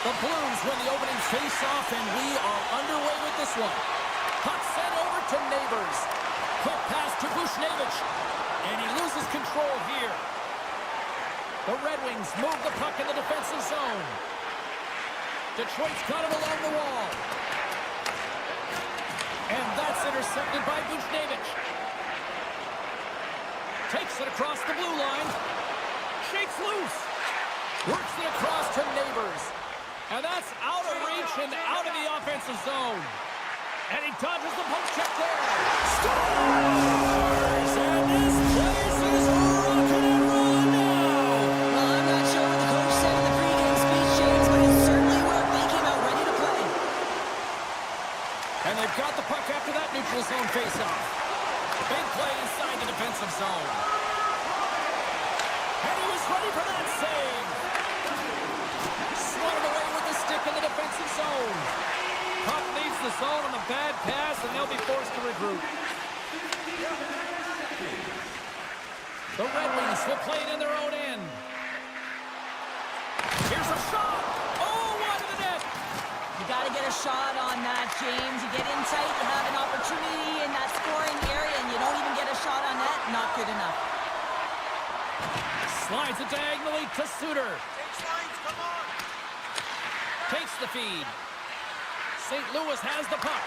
The Blues win the opening face-off, and we are underway with this one. Puck sent over to Neighbors. Quick pass to Buchnevich, and he loses control here. The Red Wings move the puck in the defensive zone. Detroit's got him along the wall. And that's intercepted by Buchnevich. Takes it across the blue line. Shakes loose. Works it across to Neighbors. And that's out of reach and out of the offensive zone. And he dodges the poke check there. Scores! And this place is rocking and rolling now. Well, I'm not sure what the coach said in the pregame speech, James, but it certainly worked. They came out ready to play. And they've got the puck after that neutral zone faceoff. Big play inside the defensive zone. And he was ready for that save. Swatted away with the stick in the defensive zone. Puck leaves the zone on a bad pass, and they'll be forced to regroup. The Red Wings will play it in their own end. Here's a shot. Oh, wide of the net. You got to get a shot on that, James. You get in tight, you have an opportunity in that scoring area, and you don't even get a shot on net. Not good enough. Slides it diagonally to Suter. Takes the feed. St. Louis has the puck.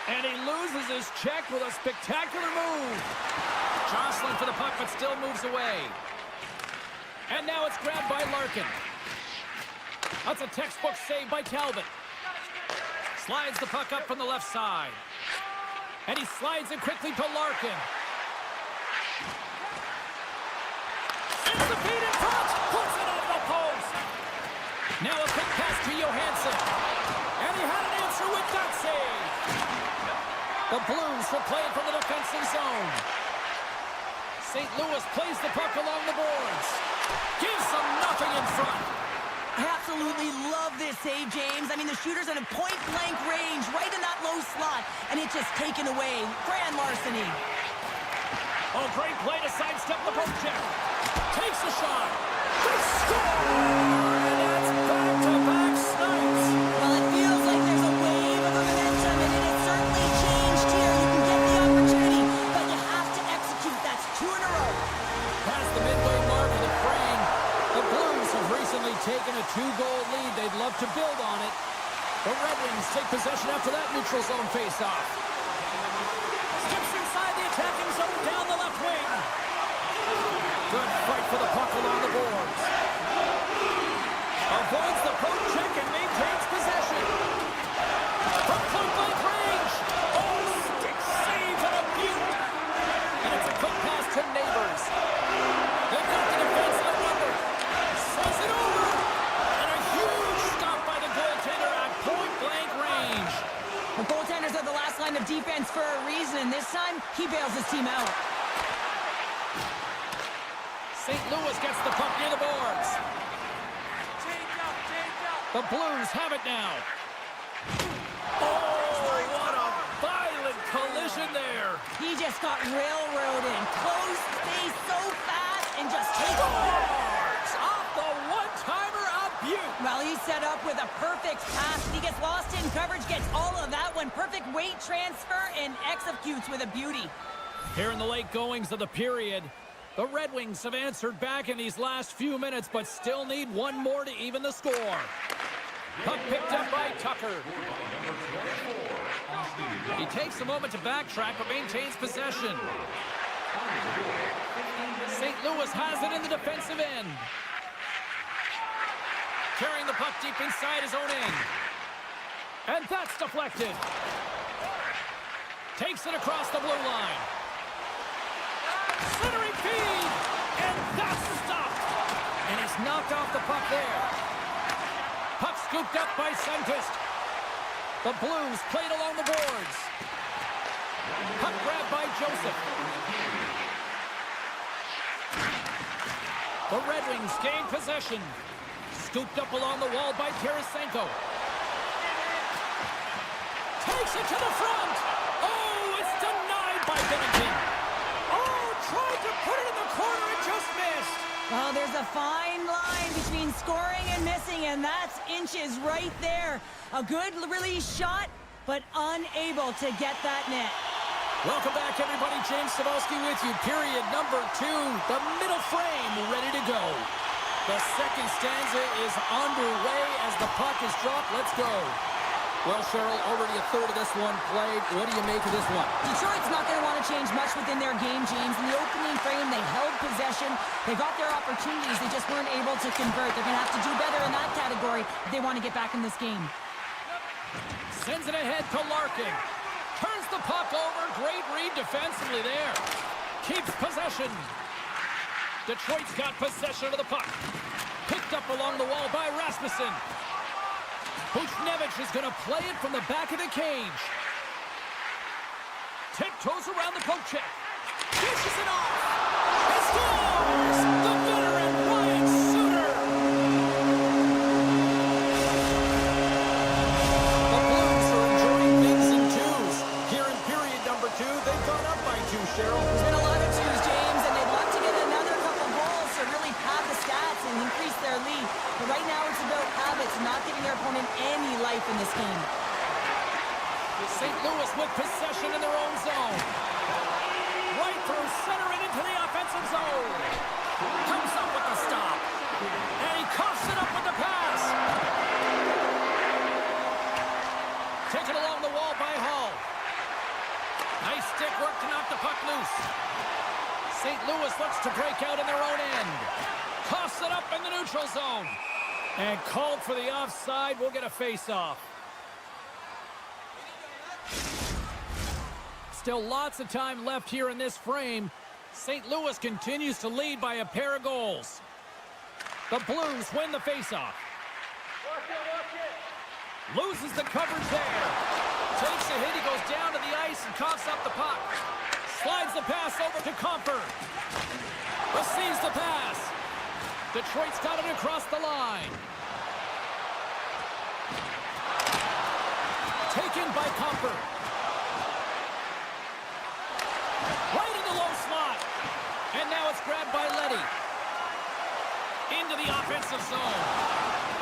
And he loses his check with a spectacular move. Jostling for the puck, but still moves away. And now it's grabbed by Larkin. That's a textbook save by Talbot. Slides the puck up from the left side. And he slides it quickly to Larkin. Sends the feed in front. Puts it off the post. Now a quick pass to Johansson. And he had an answer with that save. The Blues will play it from the defensive zone. St. Louis plays the puck along the boards. Gives them nothing in front. I absolutely love this save, James. I mean, the shooter's in a point-blank range, right in that low slot, and it's just taken away. Grand larceny. Oh, great play to sidestep the poke check. Takes a shot. They score! And that's back-to-back snipes. Well, it feels like there's a wave of momentum, and it has certainly changed here. You can get the opportunity, but you have to execute. That's 2 in a row. Past the midway mark of the frame, the Blues have recently taken a 2-goal lead. They'd love to build on it. The Red Wings take possession after that neutral zone faceoff. Steps inside the attacking zone down the left wing. Good fight for the puck along the boards. Avoids the poke check and maintains possession. From point-blank range. Oh, stick save and a beaut. And it's a quick pass to Neighbors. They've got the defense outnumbered. Says it over. And a huge stop by the goaltender at point-blank range. The goaltenders are the last line of defense for a reason. This time, he bails his team out. St. Louis gets the puck near the boards. The Blues have it now. Oh, what a violent collision there. He just got railroaded. Close space so fast and just takes Scores! Off the one-timer, a beaut. Well, he's set up with a perfect pass. He gets lost in coverage, gets all of that one. Perfect weight transfer and executes with a beauty. Here in the late goings of the period, the Red Wings have answered back in these last few minutes, but still need one more to even the score. Puck picked up by Tucker. He takes a moment to backtrack, but maintains possession. St. Louis has it in the defensive end. Carrying the puck deep inside his own end. And that's deflected. Takes it across the blue line. Centering feed, and that's stopped. And he's knocked off the puck there. Puck scooped up by Sundqvist. The Blues played along the boards. Puck grabbed by Joseph. The Red Wings gain possession. Scooped up along the wall by Tarasenko. Takes it to the front. Oh, it's denied by Bennington. Oh, tried to put it in the corner and just missed. Well, there's a fine line between scoring and missing, and that's inches right there. A good release shot, but unable to get that net. Welcome back, everybody. James Cebulski with you. Period number 2. The middle frame ready to go. The second stanza is underway as the puck is dropped. Let's go. Well, Cheryl, already a third of this one played. What do you make of this one? Detroit's not going to want to change much within their game, James. In the opening frame, they held possession. They got their opportunities. They just weren't able to convert. They're going to have to do better in that category if they want to get back in this game. Sends it ahead to Larkin. Turns the puck over. Great read defensively there. Keeps possession. Detroit's got possession of the puck. Picked up along the wall by Rasmussen. Buchnevich is going to play it from the back of the cage. Tiptoes around the poke check. Dishes it off. He scores! The veteran Ryan Suter. The Blues are enjoying things in twos. Here in period number 2, they've gone up by 2, Cheryl. There's been a lot of twos, James, and they'd love to get another couple goals to really pad the stats and increase their lead. But right now it's about habits, not giving their opponent any life in this game. St. Louis with possession in their own zone. Right through center and into the offensive zone. Comes up with the stop. And he coughs it up with the pass. Taken along the wall by Hall. Nice stick work to knock the puck loose. St. Louis looks to break out in their own end. Coughs it up in the neutral zone. And called for the offside. We'll get a face-off. Still lots of time left here in this frame. St. Louis continues to lead by a pair of goals. The Blues win the faceoff. Loses the coverage there. Takes a hit. He goes down to the ice and coughs up the puck. Slides the pass over to Comper. Receives the pass. Detroit's got it across the line. Taken by Comper. Right in the low slot. And now it's grabbed by Leddy. Into the offensive zone.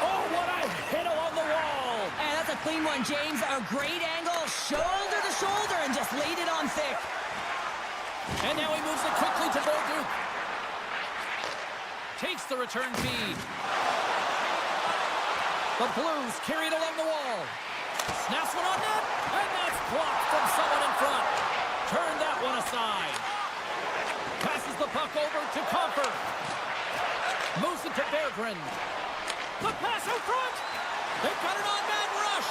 Oh, what a hit along the wall. And that's a clean one, James. A great angle, shoulder to shoulder, and just laid it on thick. And now he moves it quickly to Bolduc. Takes the return feed. The Blues carried along the wall. Snaps one on net, and that's blocked from someone in front. Turn that one aside. Passes the puck over to Comper. Moves it to Berggren. The pass out front. They've got an on-man rush.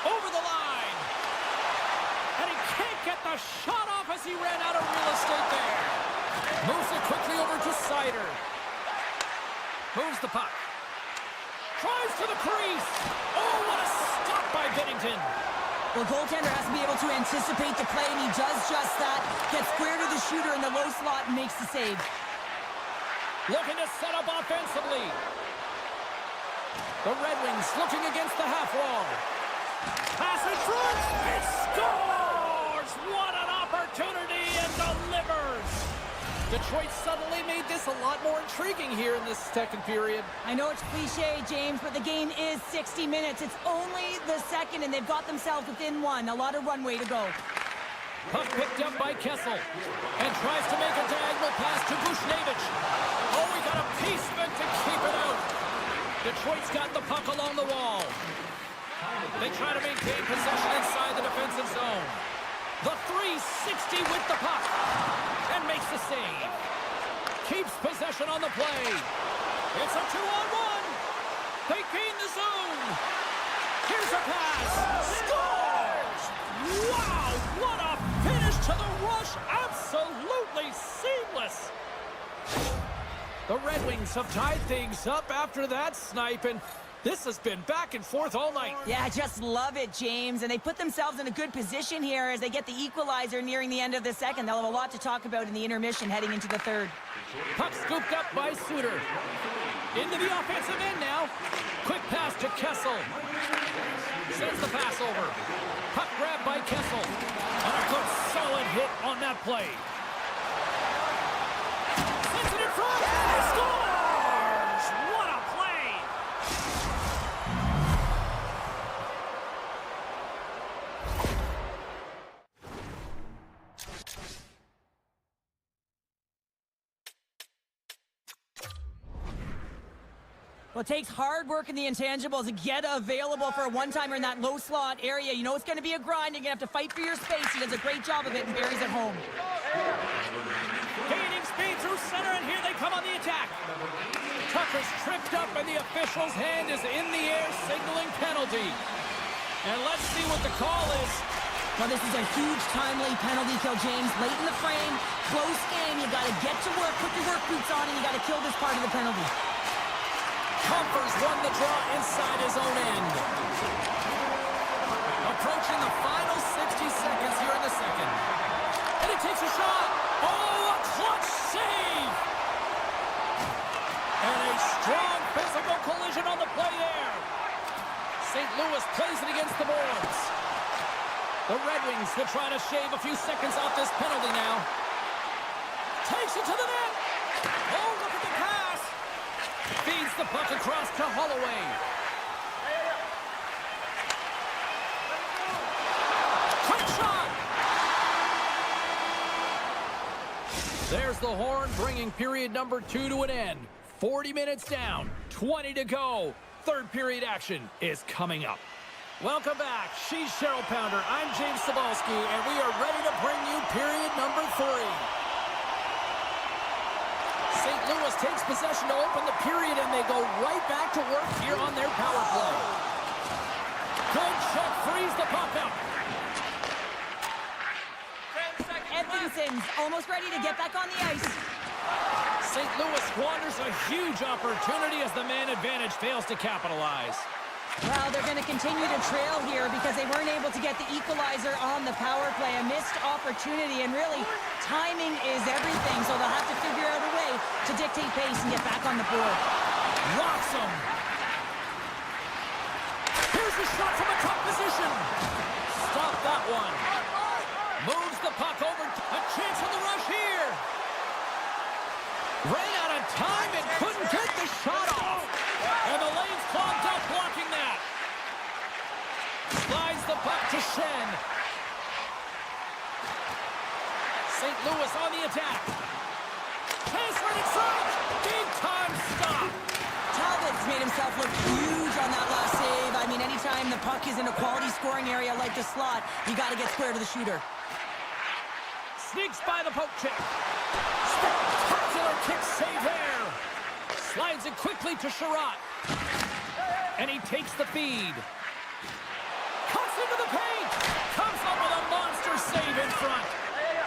Over the line. And he can't get the shot off as he ran out of real estate there. Moves it quickly over to Seider. Moves the puck. Drives to the crease. Oh, what a stop by Binnington. The goaltender has to be able to anticipate the play, and he does just that. Gets square to the shooter in the low slot and makes the save. Looking to set up offensively. The Red Wings looking against the half wall. Pass in front. It scores! What an opportunity, and delivers. Detroit suddenly made this a lot more intriguing here in this second period. I know it's cliche, James, but the game is 60 minutes. It's only the second, and they've got themselves within one. A lot of runway to go. Puck picked up by Kessel. And tries to make a diagonal pass to Buchnevich. Oh, he got a piece of it to keep it out. Detroit's got the puck along the wall. They try to maintain possession inside the defensive zone. The 360 with the puck. And makes the save. Keeps possession on the play. It's a 2-on-1. They gain the zone. Here's a pass. Scores! Wow, what a finish to the rush. Absolutely seamless. The Red Wings have tied things up after that snipe, and this has been back and forth all night. Yeah, I just love it, James. And they put themselves in a good position here as they get the equalizer nearing the end of the second. They'll have a lot to talk about in the intermission heading into the third. Puck scooped up by Suter. Into the offensive end now. Quick pass to Kessel. Sends the pass over. Puck grabbed by Kessel. And a good solid hit on that play. Sends it in front. They score! Well, it takes hard work in the intangibles to get available for a one-timer in that low slot area. You know it's going to be a grind. You're going to have to fight for your space. He does a great job of it and buries it home. Gaining speed through center, and here they come on the attack. Tucker's tripped up, and the official's hand is in the air, signaling penalty. And let's see what the call is. Well, this is a huge timely penalty kill, James. Late in the frame, close game. You got to get to work, put your work boots on, and you got to kill this part of the penalty. Comfers won the draw inside his own end. Approaching the final 60 seconds here in the second. And he takes a shot. Oh, a clutch save! And a strong physical collision on the play there. St. Louis plays it against the boards. The Red Wings will try to shave a few seconds off this penalty now. Takes it to the net. Oh, look at the pass. Feeds the puck across to Holloway. Quick shot! There's the horn, bringing period number 2 to an end. 40 minutes down, 20 to go. Third period action is coming up. Welcome back. She's Cheryl Pounder. I'm James Cebulski, and we are ready to bring you period number 3. St. Louis takes possession to open the period, and they go right back to work here on their power play. Good check, frees the puck up. Edvinson's almost ready to get back on the ice. St. Louis squanders a huge opportunity as the man advantage fails to capitalize. Well, they're going to continue to trail here because they weren't able to get the equalizer on the power play. A missed opportunity, and really, timing is everything, so they'll have to figure out a way to dictate pace and get back on the board. Rocks him. Here's the shot from a tough position. Stop that one. Moves the puck over. A chance on the rush here. Ran out of time and couldn't get the shot off. And the lane's clogged up blocking that. Slides the puck to Shen. St. Louis on the attack. Chase right in front. Big time stop. Talbot's made himself look huge on that last save. I mean, anytime the puck is in a quality scoring area like the slot, you got to get square to the shooter. Sneaks by the poke check. Spectacular kick save there. Slides it quickly to Sherratt. And he takes the feed. Cuts into the paint. Comes up with a monster save in front.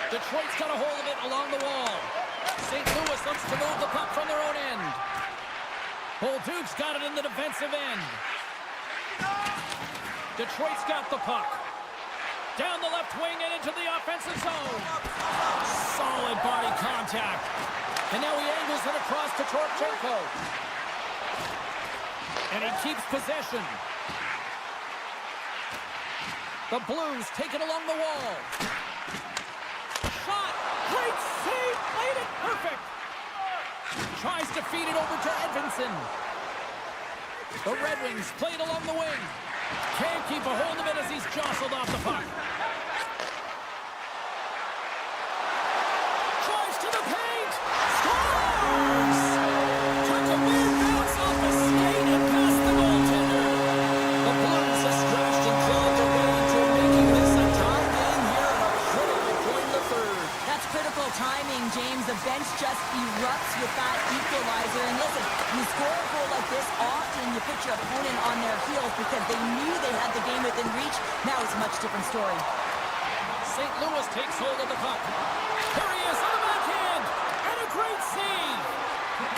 Detroit's got a hold of it along the wall. St. Louis looks to move the puck from their own end. Bolduc's got it in the defensive end. Detroit's got the puck. Down the left wing and into the offensive zone. Solid body contact. And now he angles it across to Torchenko. And he keeps possession. The Blues take it along the wall. Shot. Great save. Played it perfect. Tries to feed it over to Edvinsson. The Red Wings play it along the wing. Can't keep a hold of it as he's jostled off the puck. Tries to the paint. Scores! Took a weird bounce off the skate and past the goaltender. The Blues have stretched and clawed their way to making this a tie game here at a critical point in the third. That's critical timing, James. The bench just erupts with that equalizer. And listen, you score a goal like this often, you put your opponent on their heels because they knew they had the game within reach. Now it's a much different story. St. Louis takes hold of the puck. Here he is on the backhand. And a great save.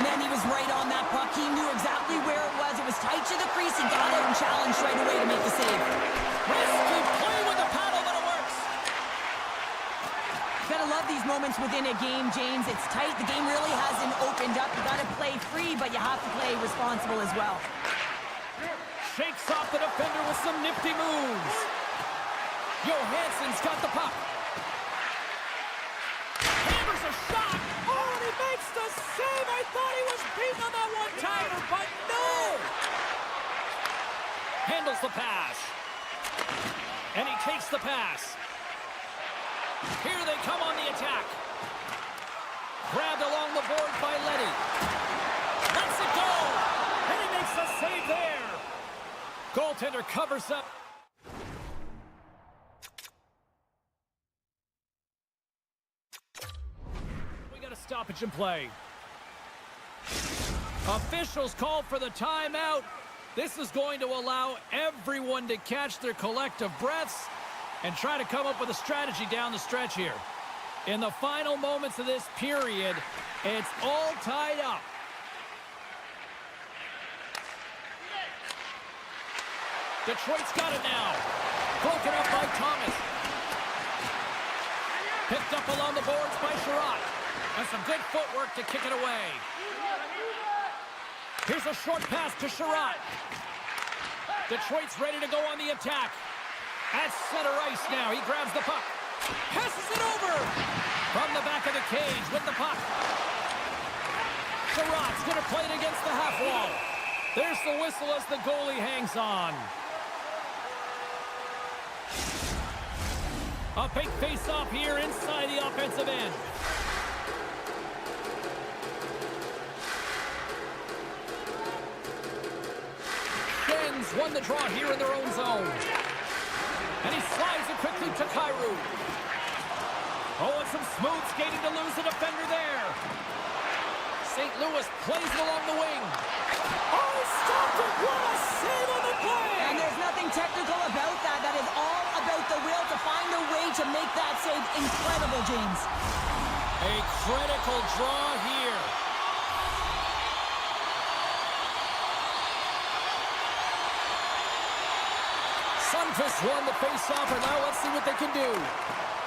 Man, he was right on that puck. He knew exactly where it was. It was tight to the crease. He got out and challenged right away to make the save. Risky play with the paddle, but it works. Gotta love these moments within a game, James. It's tight. The game really hasn't opened up. You gotta play free, but you have to play responsible as well. Shakes off the defender with some nifty moves. Johansson's got the puck. Hammers a shot. Oh, and he makes the save. I thought he was beaten on that one-timer, but no. Handles the pass. And he takes the pass. Here they come on the attack. Grabbed along the boards by Letty. Lets it go. And he makes covers up. We got a stoppage in play. Officials call for the timeout. This is going to allow everyone to catch their collective breaths and try to come up with a strategy down the stretch here. In the final moments of this period, it's all tied up. Detroit's got it now. Broken up by Thomas. Picked up along the boards by Sherratt. And some good footwork to kick it away. Here's a short pass to Sherratt. Detroit's ready to go on the attack. At center ice now. He grabs the puck. Passes it over. From the back of the cage with the puck. Sherratt's going to play it against the half wall. There's the whistle as the goalie hangs on. A big face-off here inside the offensive end. Sens won the draw here in their own zone. And he slides it quickly to Kyrou. Oh, and some smooth skating to lose the defender there. St. Louis plays it along the wing. Oh, stopped it! What a save on the play! And there's nothing technical about that. That is all about the will to find a way to make that save. Incredible, James. A critical draw here. Sunfist won the face-off, and now let's see what they can do.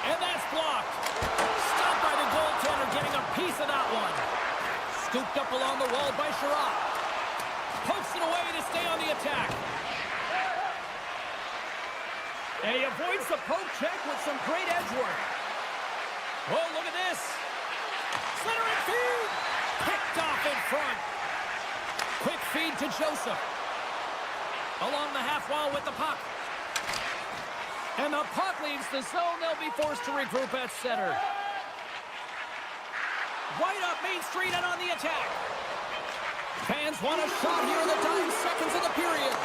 And that's blocked. Stopped by the goaltender, getting a piece of that one. Scooped up along the wall by Sherratt. Pokes it away to stay on the attack. And he avoids the poke check with some great edge work. Oh, look at this. Center and feed. Picked off in front. Quick feed to Joseph. Along the half wall with the puck. And the puck leaves the zone. They'll be forced to regroup at center. Right up Main Street and on the attack. Fans want a shot here in the dying seconds of the period.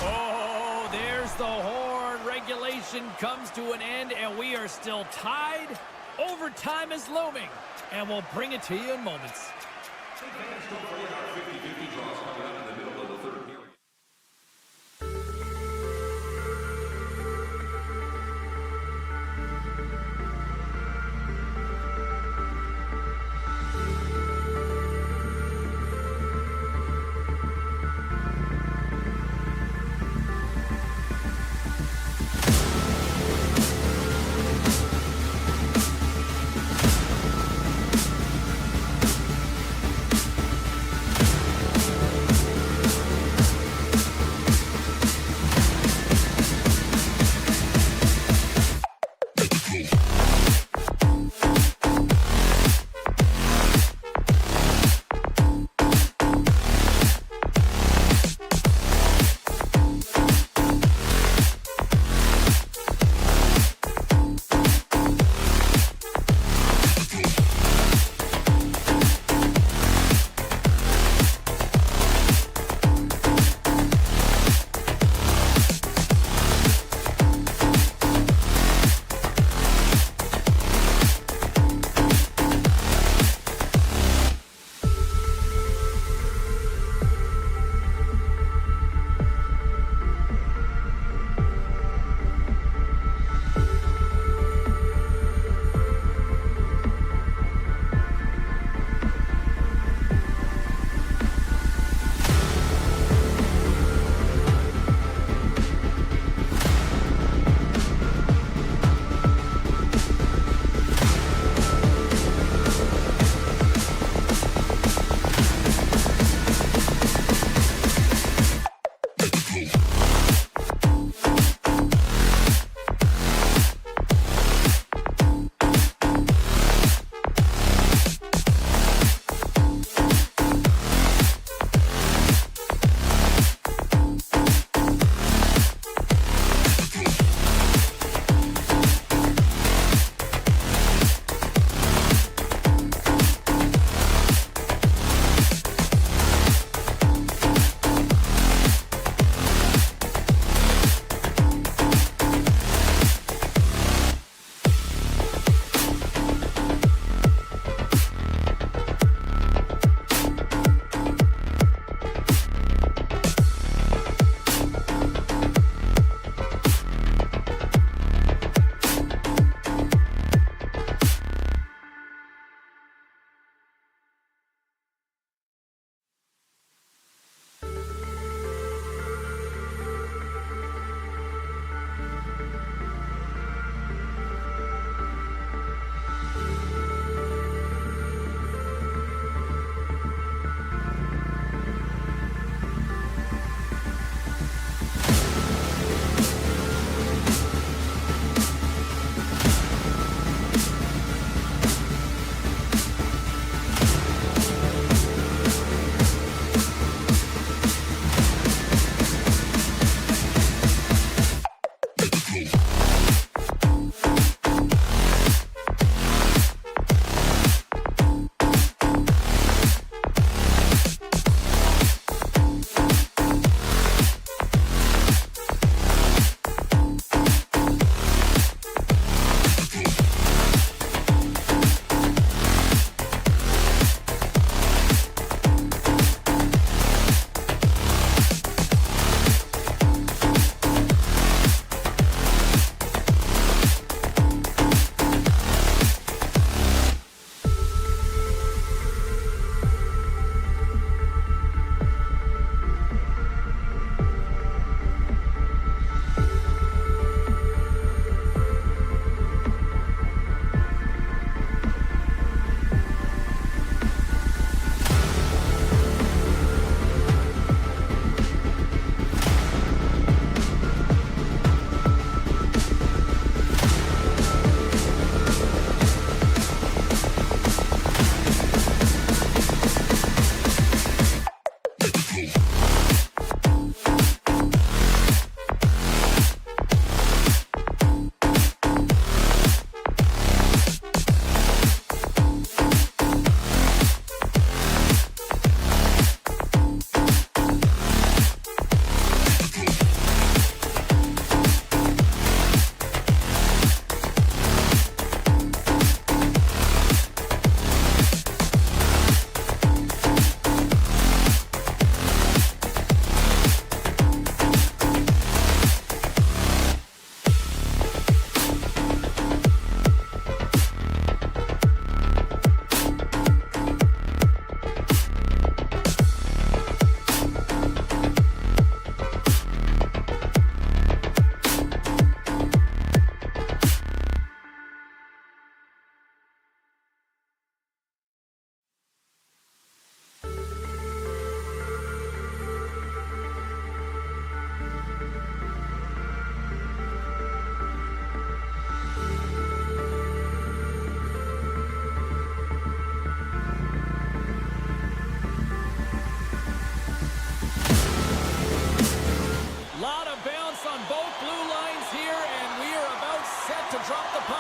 Oh, there's the horn. Regulation comes to an end, and we are still tied. Overtime is looming, and we'll bring it to you in moments.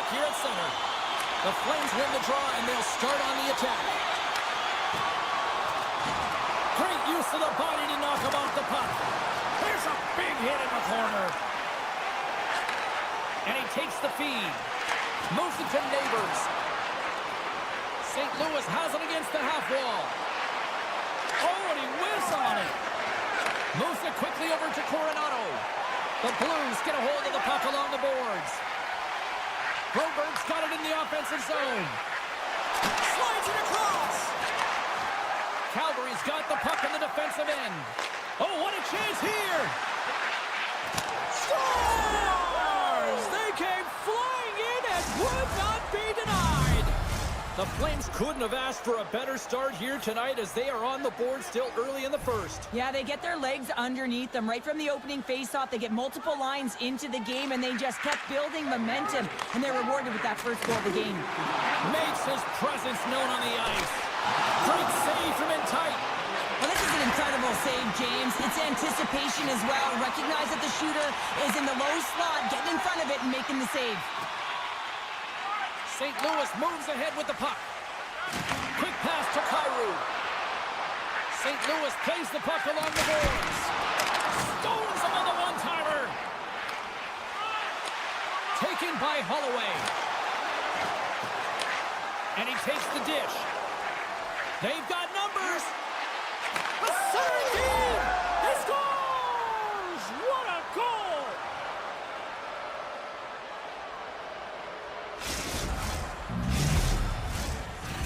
puck here at center. The Flames win the draw, and they'll start on the attack. Great use of the body to knock him off the puck. There's a big hit in the corner. And he takes the feed. Moves it to Neighbors. St. Louis has it against the half wall. Oh, and he whiffs on it. Moves it quickly over to Coronado. The Blues get a hold of the puck along the boards. Broberg's got it in the offensive zone. Slides it across. Calgary's got the puck in the defensive end. Oh, what a chance here. Scores! They came flying in and would not be denied. The Flames couldn't have asked for a better start here tonight as they are on the board still early in the first. Yeah, they get their legs underneath them right from the opening faceoff. They get multiple lines into the game, and they just kept building momentum, and they're rewarded with that first goal of the game. Makes his presence known on the ice. Great save from in tight. Well, this is an incredible save, James. It's anticipation as well. Recognize that the shooter is in the low slot, getting in front of it and making the save. St. Louis moves ahead with the puck. Quick pass to Kyrou. St. Louis plays the puck along the boards. Stones him on the one-timer. Taken by Holloway. And he takes the dish. They've got numbers. The center team! He scores! What a goal!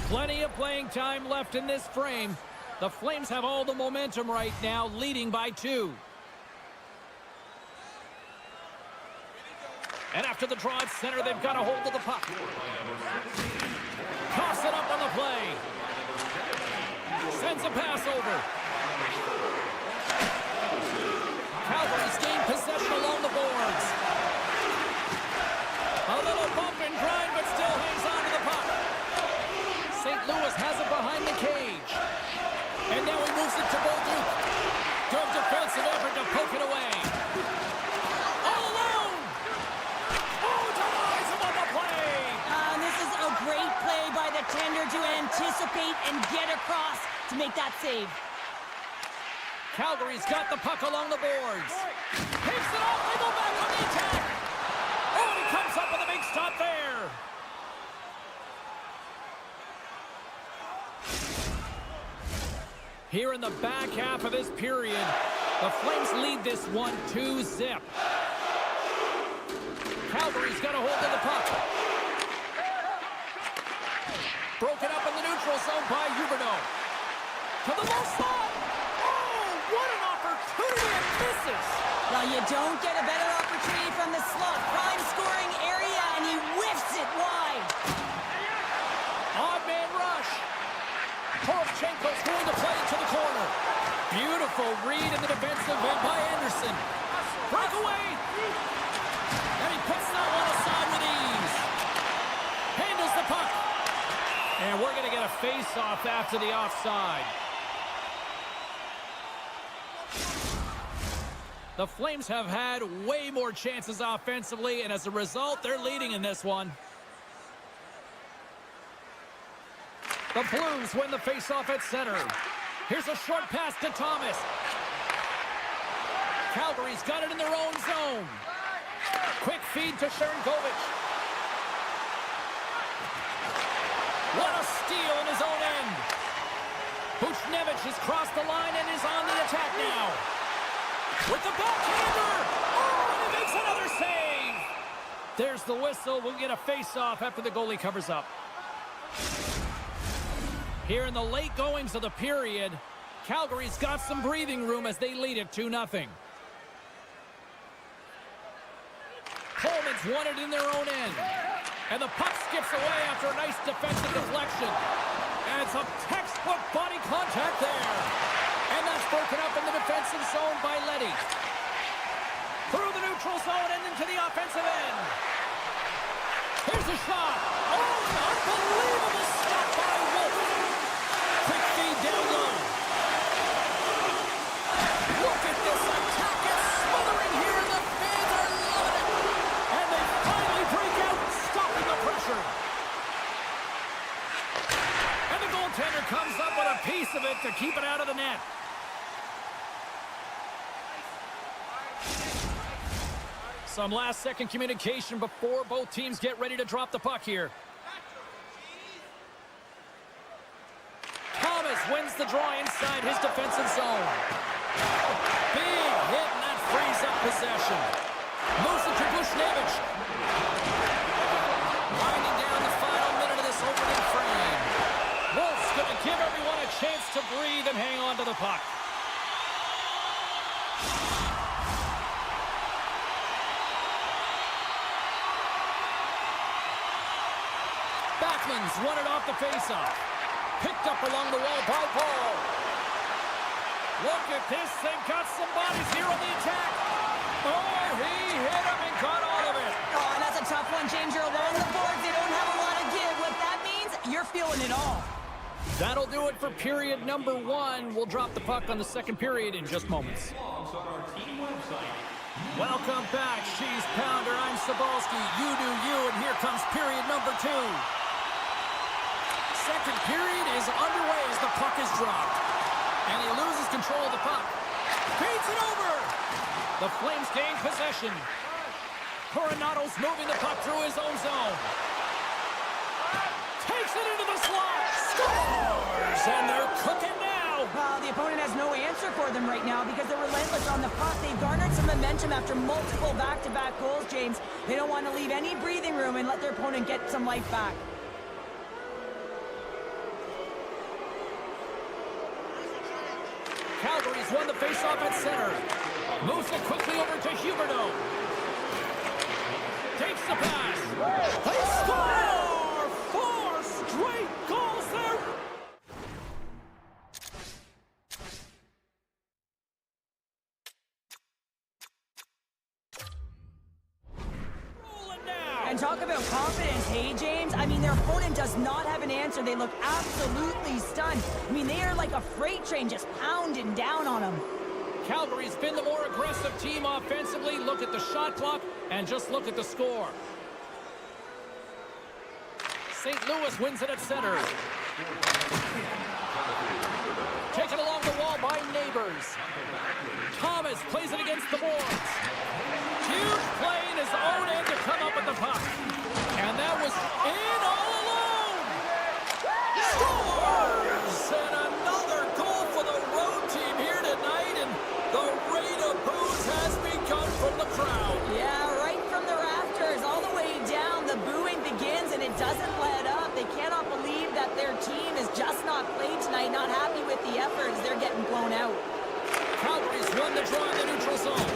Plenty of playing time left in this frame. The Flames have all the momentum right now, leading by 2. And after the draw at center, they've got a hold of the puck. Coughs it up on the play. Sends a pass over. Calgary's gained possession along the boards. A little bump and grind, but still hangs on to the puck. St. Louis has it behind the cage. And now he moves it to Bolduc. Good defensive effort to poke it away. All alone! Oh, denies him on the play! This is a great play by the tender to anticipate and get across to make that save. Calgary's got the puck along the boards. Takes it off, they go back on the attack. Oh, and he comes up with a big stop there. Here in the back half of this period, the Flames lead this 1-2 zip. Calgary's got a hold of the puck. Broken up in the neutral zone by Huberdeau. To the low slot. Oh, what an opportunity, and misses. Well, you don't get a better opportunity from the slot. Prime scoring area, and he whiffs it wide. Odd man rush. Poroshenko's going to play it to the corner. Beautiful read in the defensive end by Anderson. Breakaway. And he puts that one aside with ease. Handles the puck. And we're going to get a face-off after the offside. The Flames have had way more chances offensively, and as a result, they're leading in this one. The Blues win the face-off at center. Here's a short pass to Thomas. Calgary's got it in their own zone. Quick feed to Sharangovich. What a steal in his own end. Buchnevich has crossed the line and is on the attack now. With the backhander. Oh, and he makes another save. There's the whistle. We'll get a face-off after the goalie covers up. Here in the late goings of the period, Calgary's got some breathing room as they lead it 2-0. Coleman's won it in their own end. And the puck skips away after a nice defensive deflection. And some textbook body contact there. And that's broken up in the defensive zone by Leddy. Through the neutral zone and into the offensive end. Here's a shot. Oh, an unbelievable stop by Wolf. Quick feed down low. Look at this attack. It's smothering here, and the fans are loving it. And they finally break out, stopping the of it to keep it out of the net. Some last-second communication before both teams get ready to drop the puck here. Thomas wins the draw inside his defensive zone. Big hit, and that frees up possession. Moves it to Buchnevich. Winding down the final minute of this opening frame. Wolf's going to give everyone a chance to breathe and hang on to the puck. Backman's won it off the faceoff. Picked up along the wall by Paul. Look at this. They've got some bodies here on the attack. Oh, he hit him and got all of it. Oh, and that's a tough one, James. You're along the boards. They don't have a lot of give. What that means, you're feeling it all. That'll do it for period number 1. We'll drop the puck on the second period in just moments. Welcome back, Cheese Pounder. I'm Sabalski. You do you, and here comes period number 2. Second period is underway as the puck is dropped. And he loses control of the puck. Feeds it over. The Flames gain possession. Coronato's moving the puck through his own zone. Takes it into the slot. Scores! And they're cooking now. Well, the opponent has no answer for them right now because they're relentless on the puck. They've garnered some momentum after multiple back-to-back goals, James. They don't want to leave any breathing room and let their opponent get some life back. Calgary's won the faceoff at center. Moves it quickly over to Huberdeau. Takes the pass. They score! 4 straight goals there. Rolling now. And talk about confidence, hey, James? I mean, their opponent does not have an answer. They look absolutely stunned. I mean, they are like a freight train just pounding down on them. Calgary's been the more aggressive team offensively. Look at the shot clock and just look at the score. St. Louis wins it at center. Taken along the wall by Neighbors. Thomas plays it against the boards. Huge play in his own end to come up with the puck. And that was in all alone. Scores! And another goal for the road team here tonight. And the rate of boos has begun from the crowd. Yeah, right from the rafters all the way down. The booing begins and it doesn't let up. They cannot believe that their team is just not played tonight, not happy with the effort as they're getting blown out. Calgary's won the draw in the neutral zone.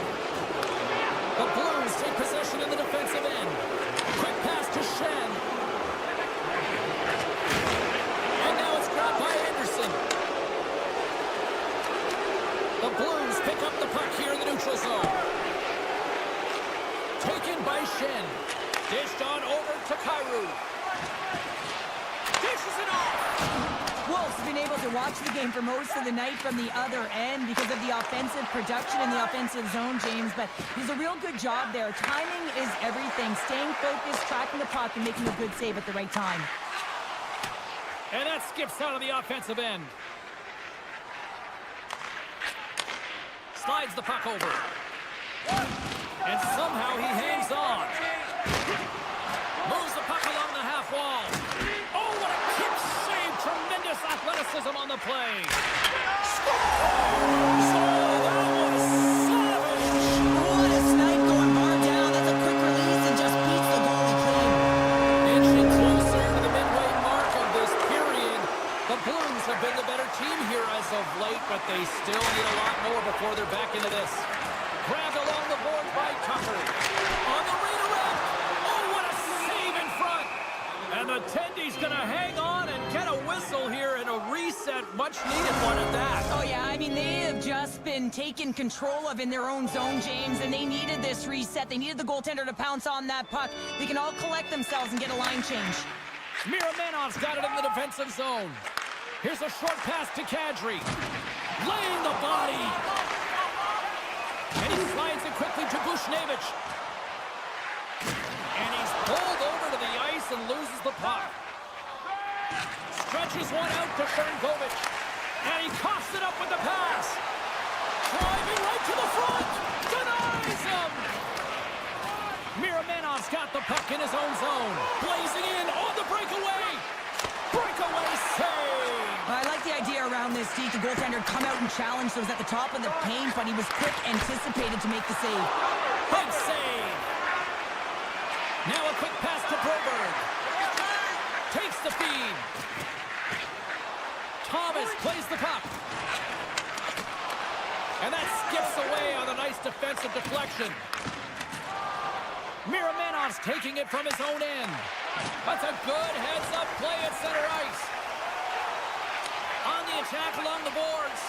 The Blues take possession in the defensive end. Quick pass to Shen. And now it's grabbed by Anderson. The Blues pick up the puck here in the neutral zone. Taken by Shen. Dished on over to Kyrou. Dishes it off. Wolves have been able to watch the game for most of the night from the other end because of the offensive production in the offensive zone, James, but he's a real good job there. Timing is everything. Staying focused, tracking the puck, and making a good save at the right time. And that skips out of the offensive end. Slides the puck over. And somehow he hangs on. Moves the puck along the half wall. Oh, what a kick save. Tremendous athleticism on the play. Scores! Oh, that was savage. What a snipe going bar down. That's a quick release and just beats the goalie clean. Inching closer to the midway mark of this period. The Blues have been the better team here as of late, but they still need a lot more before they're back into this. Grabbed along the boards by Tucker. On the redirect. Oh, what a save in front. And the Tendy's going to hang on and get a whistle here and a reset. Much needed one at that. Oh, yeah, I mean, they have just been taken control of in their own zone, James, and they needed this reset. They needed the goaltender to pounce on that puck. They can all collect themselves and get a line change. Miramenov's got it in the defensive zone. Here's a short pass to Kadri. Laying the body. And he slides it quickly to Buchnevich. And he's pulled over to the ice and loses the puck. Stretches one out to Ferngovich. And he coughs it up with the pass. Driving right to the front. Denies him. Miramenov's got the puck in his own zone. Blazing in on the breakaway. Breakaway save. I like the idea around this, Steve. The goaltender come out and challenge those at the top of the paint, but he was quick, anticipated to make the save. Big save. Now a quick pass to Broberg. Takes the feed. Thomas plays the puck. And that skips away on a nice defensive deflection. Miramenov's taking it from his own end. That's a good heads-up play at center ice. On the attack along the boards.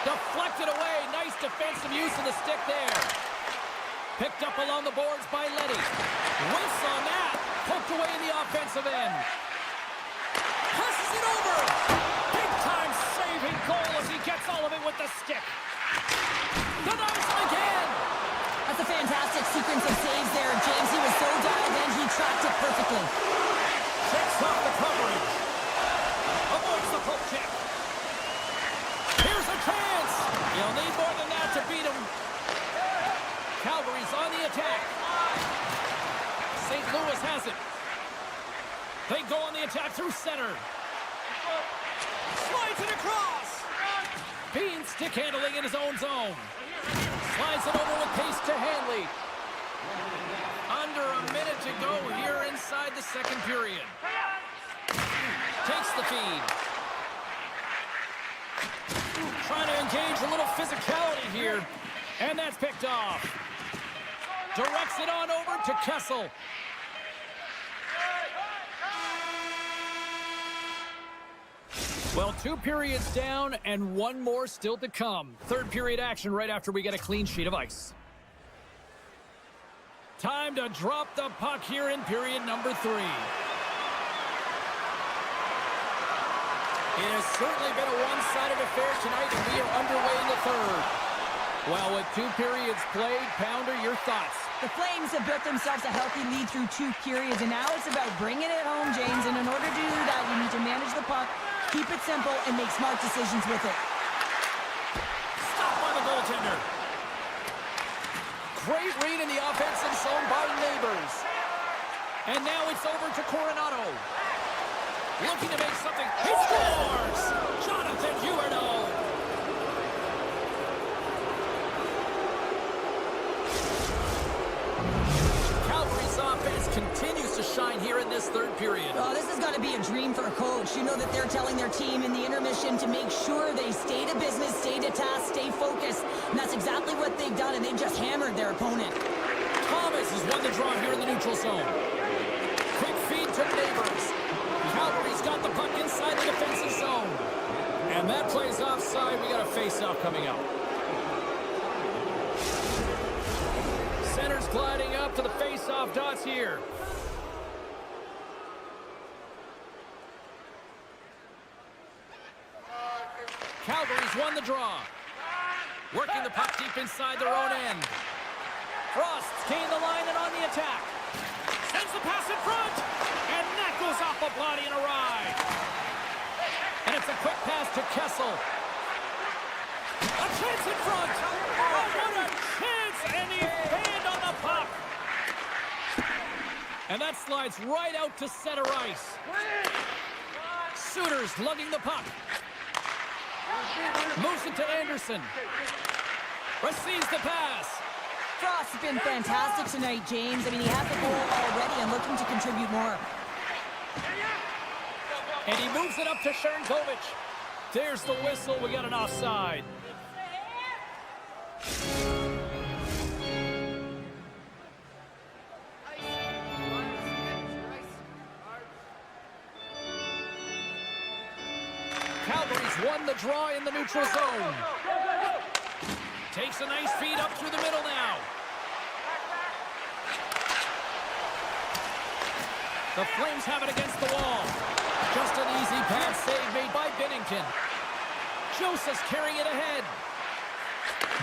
Deflected away. Nice defensive use of the stick there. Picked up along the boards by Leddy. Whiffs on that. Poked away in the offensive end. Passes it over. Big-time saving goal as he gets all of it with the stick. Denies him again. That's a fantastic sequence of saves there, James. He was so dialed in, he tracked it perfectly. Takes off the coverage. Avoids the poke check. Here's a chance. You'll need more than that to beat him. Calgary's on the attack. St. Louis has it. They go on the attack through center. Slides it across. Bean stick handling in his own zone. Slides it over with pace to Hanley. Under a minute to go here inside the second period. Takes the feed. Trying to engage a little physicality here. And that's picked off. Directs it on over to Kessel. Well, 2 periods down and 1 more still to come. Third period action right after we get a clean sheet of ice. Time to drop the puck here in period number 3. It has certainly been a one-sided affair tonight, and we are underway in the third. Well, with 2 periods played, Pounder, your thoughts? The Flames have built themselves a healthy lead through 2 periods, and now it's about bringing it home, James. And in order to do that, you need to manage the puck, keep it simple, and make smart decisions with it. Stopped by the goaltender. Great read in the offensive zone by Neighbors. And now it's over to Coronado. Looking to make something. He scores! Jonathan Huberdeau. Calgary's offense continues to shine here in this third period. Oh, this has got to be a dream for a coach. You know that they're telling their team in the intermission to make sure they stay to business, stay to task, stay focused. And that's exactly what they've done, and they've just hammered their opponent. Thomas has won the draw here in the neutral zone. Quick feed to Neighbors. Calgary's got the puck inside the defensive zone. And that plays offside. We got a face-off coming up. Center's gliding up to the face-off dots here. Calgary's won the draw. Working the puck deep inside their own end. Frost's gained the line and on the attack. Sends the pass in front. And that goes off a body and a ride. And it's a quick pass to Kessel. A chance in front. Oh, what a chance. And he fanned on the puck. And that slides right out to center ice. Suter's lugging the puck. Moves it to Anderson. Receives the pass. Frost's been fantastic tonight, James. I mean, he had the goal already and looking to contribute more. And he moves it up to Sharangovich. There's the whistle. We got an offside. Calgary's won the draw in the neutral zone. Takes a nice feed up through the middle now. The Flames have it against the wall. Just an easy pass save made by Binnington. Joseph's carrying it ahead.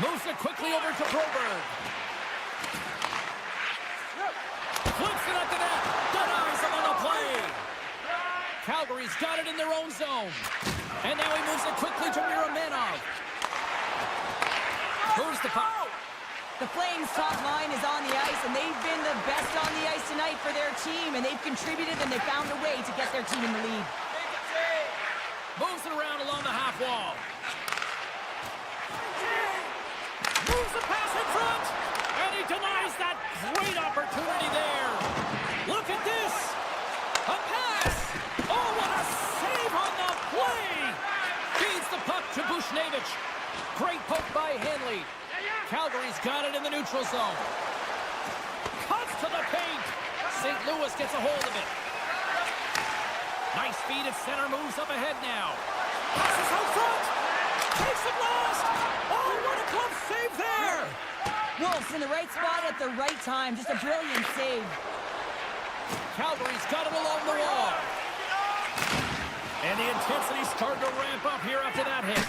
Moves it quickly over to Broberg. Flips it at the net. Denies him on the play. Calgary's got it in their own zone. quickly to Miramanov. Moves the puck. The Flames' top line is on the ice, and they've been the best on the ice tonight for their team, and they've contributed, and they found a way to get their team in the lead. Moves it around along the half wall. Moves the pass in front, and he denies that great opportunity there. Look at this. A pass. Oh, what a save on the play. Feeds the puck to Bushnevich. Great poke by Henley. Calgary's got it in the neutral zone. Cuts to the paint. St. Louis gets a hold of it. Nice feed at center, moves up ahead now. Passes out front. Takes it last. Oh, what a glove save there. Wolves in the right spot at the right time. Just a brilliant save. Calgary's got it along the wall. And the intensity's starting to ramp up here after that hit.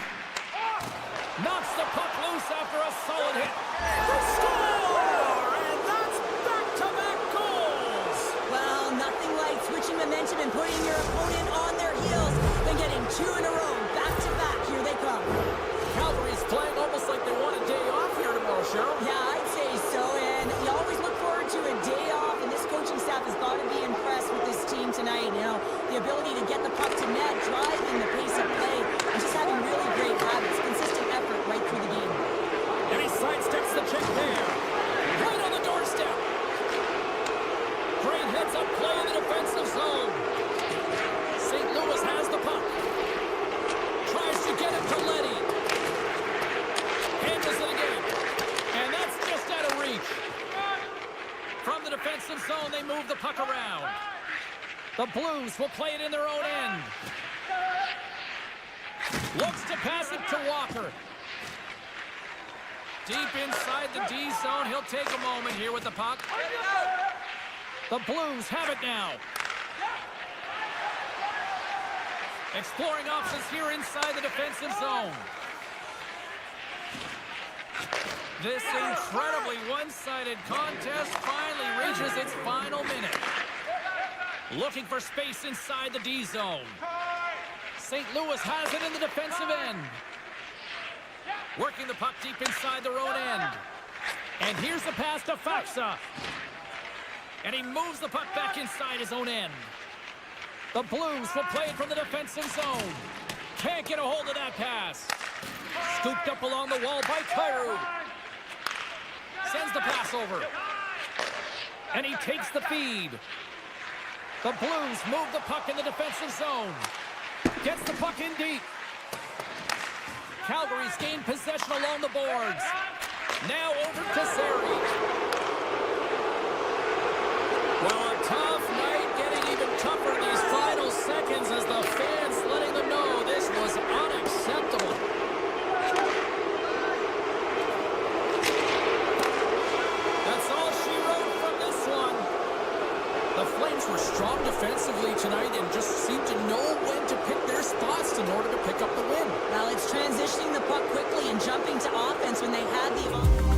Knocks the puck loose after a solid hit. They score! And that's back-to-back goals! Well, nothing like switching momentum and putting your opponent on their heels than getting two in a row. Back-to-back, here they come. Calgary's playing almost like they want a day off here tomorrow, Cheryl. Yeah, I'd say so, and you always look forward to a day off, and this coaching staff has got to be impressed with this team tonight. You know, the ability to get the puck to net, driving the pace of play, and just having really great habits, consistent effort right through the game. And he sidesteps the check there. Right on the doorstep. Great heads-up play in the defensive zone. St. Louis has the puck. Tries to get it to Letty. Handles it again. And that's just out of reach. From the defensive zone, they move the puck around. The Blues will play it in their own end. Looks to pass it to Walker. Deep inside the D zone. He'll take a moment here with the puck. The Blues have it now. Exploring options here inside the defensive zone. This incredibly one-sided contest finally reaches its final minute. Looking for space inside the D zone. St. Louis has it in the defensive end. Working the puck deep inside their own end. And here's the pass to Faksa. And he moves the puck back inside his own end. The Blues will play it from the defensive zone. Can't get a hold of that pass. Scooped up along the wall by Kyrou. Sends the pass over. And he takes the feed. The Blues move the puck in the defensive zone. Gets the puck in deep. Calgary's gained possession along the boards. Now over to Sari. Well, a tough night, getting even tougher in these final seconds as the fans letting them know this was unacceptable. That's all she wrote from this one. The Flames were strong defensively tonight and just seemed to know when to pick their spots in order to pick up the win. Well, it's transitioning the puck quickly and jumping to offense when they had the...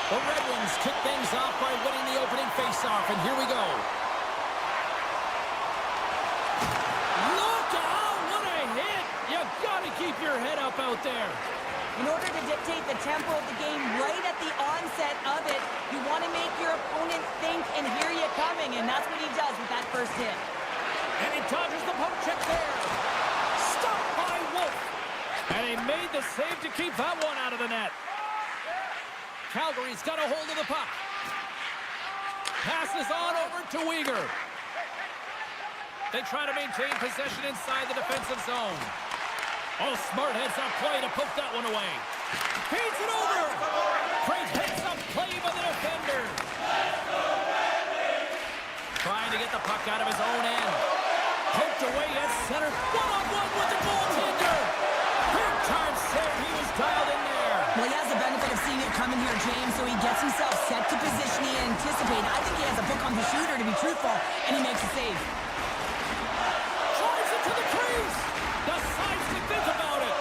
The Red Wings kick things off by winning the opening faceoff, and here we go. Look out! What a hit! You gotta keep your head up out there. In order to dictate the tempo of the game right at the onset of it, you want to make your opponent think and hear you coming, and that's what he does with that first hit. And he dodges the poke check there. Stopped by Wolf. And he made the save to keep that one out of the net. Calgary's got a hold of the puck. Passes on over to Uyghur. They try to maintain possession inside the defensive zone. Oh, smart heads-up play to poke that one away. Feeds it over. Great heads-up play by the defender. Trying to get the puck out of his own end. Poked away at center. One-on-one with the goaltender. Big-time save. He was dialed in there. Well, he has the benefit of seeing it coming here, James, so he gets himself set to position he anticipated. I think he has a book on the shooter, to be truthful, and he makes a save. Drives it to the crease. Decides to think about it.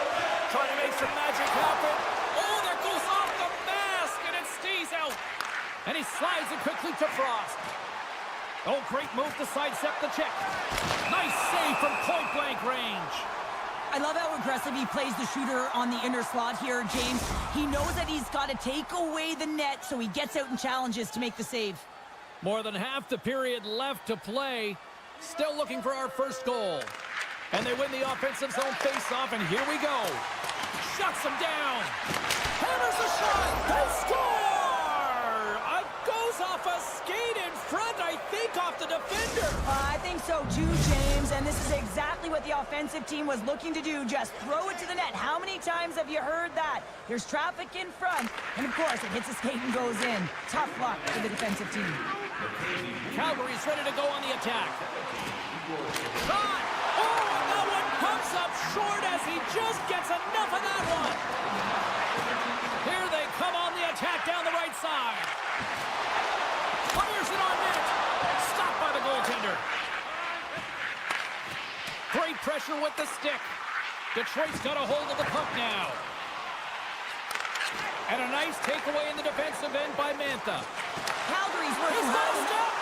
Trying to make some magic happen. Oh, that goes off the mask, and it stays out. And he slides it quickly to Frost. Oh, great move to sidestep the check. Nice save from point-blank range. I love how aggressive he plays the shooter on the inner slot here, James. He knows that he's got to take away the net, so he gets out and challenges to make the save. More than half the period left to play. Still looking for our first goal. And they win the offensive zone face-off, and here we go. Shuts him down. Hammers the shot. They score! Goes off a skate in front, I think, off the defender. I think so too, James, and this is exactly what the offensive team was looking to do. Just throw it to the net. How many times have you heard that? There's traffic in front, and of course, it hits the skate and goes in. Tough luck for the defensive team. Calgary's ready to go on the attack. Shot! Oh, and that one comes up short as he just gets enough of that one. Here they come on the attack down the right side. Fires it on net. Stopped by the goaltender. Great pressure with the stick. Detroit's got a hold of the puck now. And a nice takeaway in the defensive end by Mantha. Calgary's working He's got a hard. step.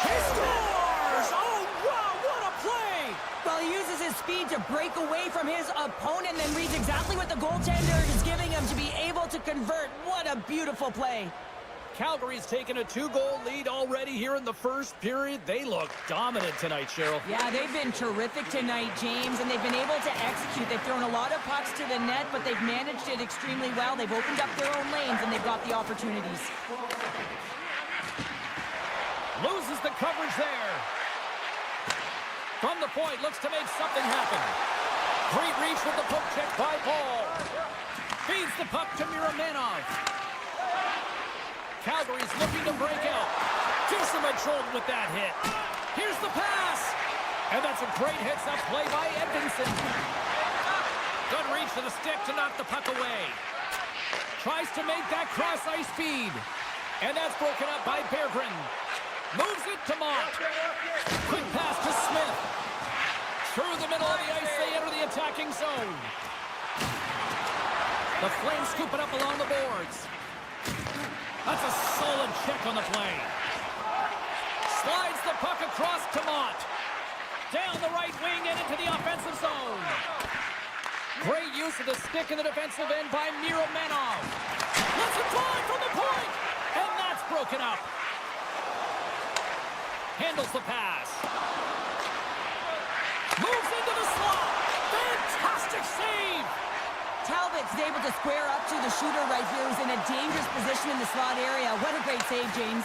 He scores! Oh, wow, what a play! Well, he uses his speed to break away from his opponent and reads exactly what the goaltender is giving him to be able to convert. What a beautiful play. Calgary's taken a 2-goal lead already here in the first period. They look dominant tonight, Cheryl. Yeah, they've been terrific tonight, James, and they've been able to execute. They've thrown a lot of pucks to the net, but they've managed it extremely well. They've opened up their own lanes, and they've got the opportunities. Loses the coverage there. From the point, looks to make something happen. Great reach with the poke check by Paul. Feeds the puck to Miromanov. Calgary's looking to break out. Gives him a jolt with that hit. Here's the pass. And that's a great hits-up play by Edvinsson. Good reach to the stick to knock the puck away. Tries to make that cross-ice feed. And that's broken up by Berggren. Moves it to Mott. Quick pass to Smith. Through the middle of the ice, they enter the attacking zone. The Flames scoop it up along the boards. That's a solid check on the play. Slides the puck across to Mott. Down the right wing and into the offensive zone. Great use of the stick in the defensive end by Miromanov. Let's it fly from the point. And that's broken up. Handles the pass. Moves into the slot. Fantastic save. Talbot's able to square up to the shooter right here, who's in a dangerous position in the slot area. What a great save, James.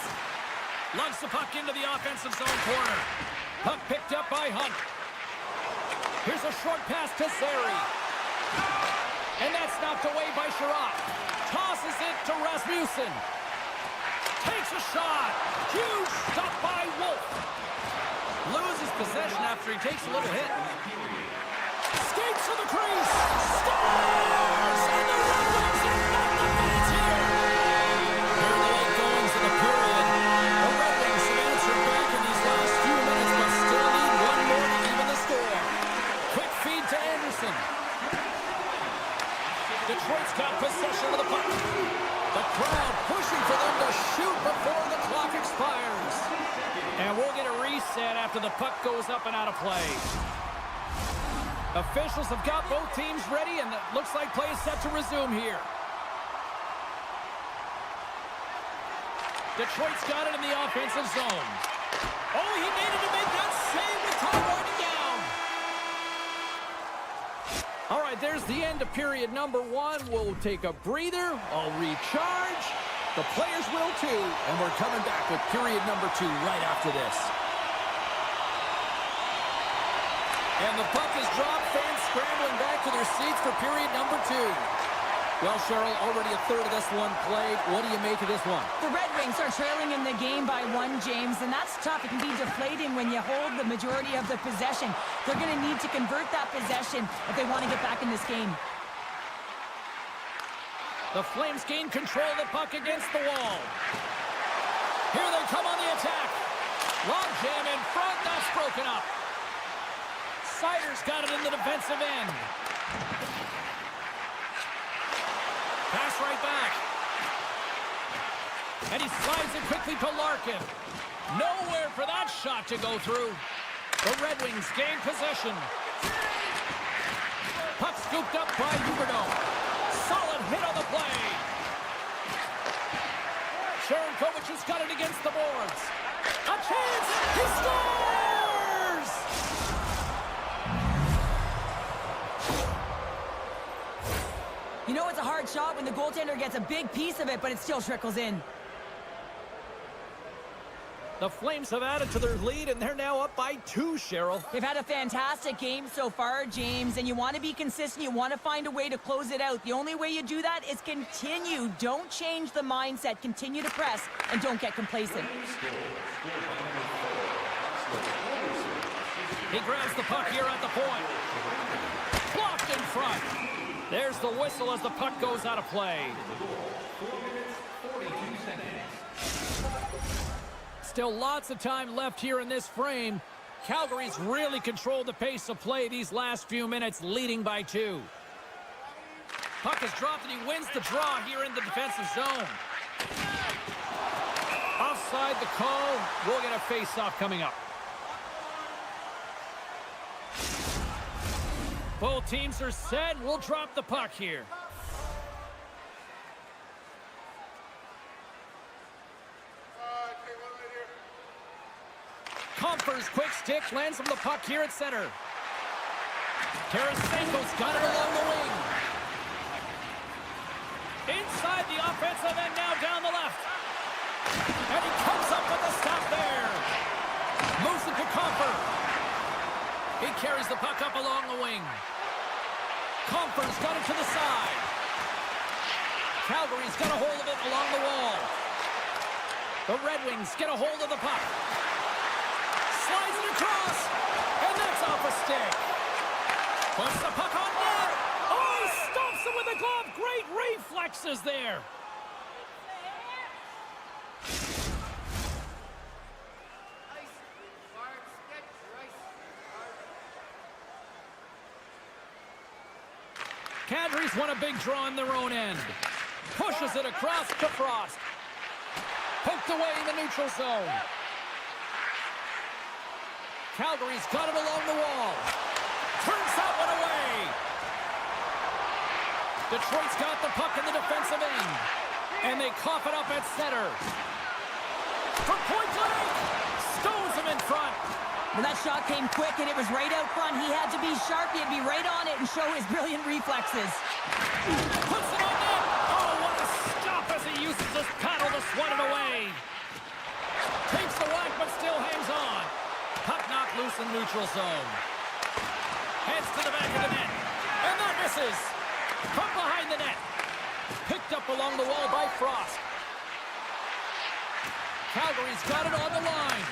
Lugs the puck into the offensive zone corner. Puck picked up by Hunt. Here's a short pass to Zary. And that's knocked away by Sherratt. Tosses it to Rasmussen. Takes a shot. Huge stop by Wolf. Loses possession after he takes a little hit. Skates to the crease. Scores! And the Red Wings have got the fans here. Here are the late goings of the period. The Red Wings have answered back in these last few minutes, but still need one more to even the score. Quick feed to Anderson. Detroit's got possession of the puck. The crowd pushing for them to shoot before the clock expires. And we'll get a reset after the puck goes up and out of play. Officials have got both teams ready, and it looks like play is set to resume here. Detroit's got it in the offensive zone. Oh, he needed to make that save with time winding down. All right, there's the end of period number 1. We'll take a breather. I'll recharge. The players will too. And we're coming back with period number 2 right after this. And the puck is dropped. Fans scrambling back to their seats for period number 2. Well, Cheryl, already a third of this one played. What do you make of this one? The Red Wings are trailing in the game by 1, James, and that's tough. It can be deflating when you hold the majority of the possession. They're going to need to convert that possession if they want to get back in this game. The Flames gain control of the puck against the wall. Here they come on the attack. Long jam in front. That's broken up. Sider's got it in the defensive end. Pass right back. And he slides it quickly to Larkin. Nowhere for that shot to go through. The Red Wings gain possession. Puck scooped up by Huberdeau. Solid hit on the play. Sharankovic has got it against the boards. A chance! He scores! You know it's a hard shot when the goaltender gets a big piece of it, but it still trickles in. The Flames have added to their lead, and they're now up by 2, Cheryl. They've had a fantastic game so far, James, and you want to be consistent. You want to find a way to close it out. The only way you do that is continue. Don't change the mindset. Continue to press, and don't get complacent. He grabs the puck here at the point. Blocked in front. There's the whistle as the puck goes out of play. Still lots of time left here in this frame. Calgary's really controlled the pace of play these last few minutes, leading by 2. Puck is dropped and he wins the draw here in the defensive zone. Offside the call. We'll get a face-off coming up. Both teams are set. We'll drop the puck here. Comfer's quick stick lands him the puck here at center. Tarasenko's got it along the wing. Inside the offensive end, now down the left. And he comes up with a stop there. Moves it to Comfer. He carries the puck up along the wing. Comfer's got it to the side. Calgary's got a hold of it along the wall. The Red Wings get a hold of the puck. Slides it across, and that's off a stick. Puts the puck on net. Oh, he stomps him with a glove. Great reflexes there. Calgary's won a big draw in their own end. Pushes it across to Frost. Poked away in the neutral zone. Calgary's got it along the wall. Turns that one away. Detroit's got the puck in the defensive end. And they cough it up at center. From point blank. Stones him in front. Well, that shot came quick, and it was right out front. He had to be sharp. He had to be right on it and show his brilliant reflexes. Puts it on net. Oh, what a stop as he uses his paddle to swat it away. Takes the whack, but still hangs on. Puck knocked loose in neutral zone. Heads to the back of the net. And that misses. From behind the net. Picked up along the wall by Frost. Calgary's got it on the line.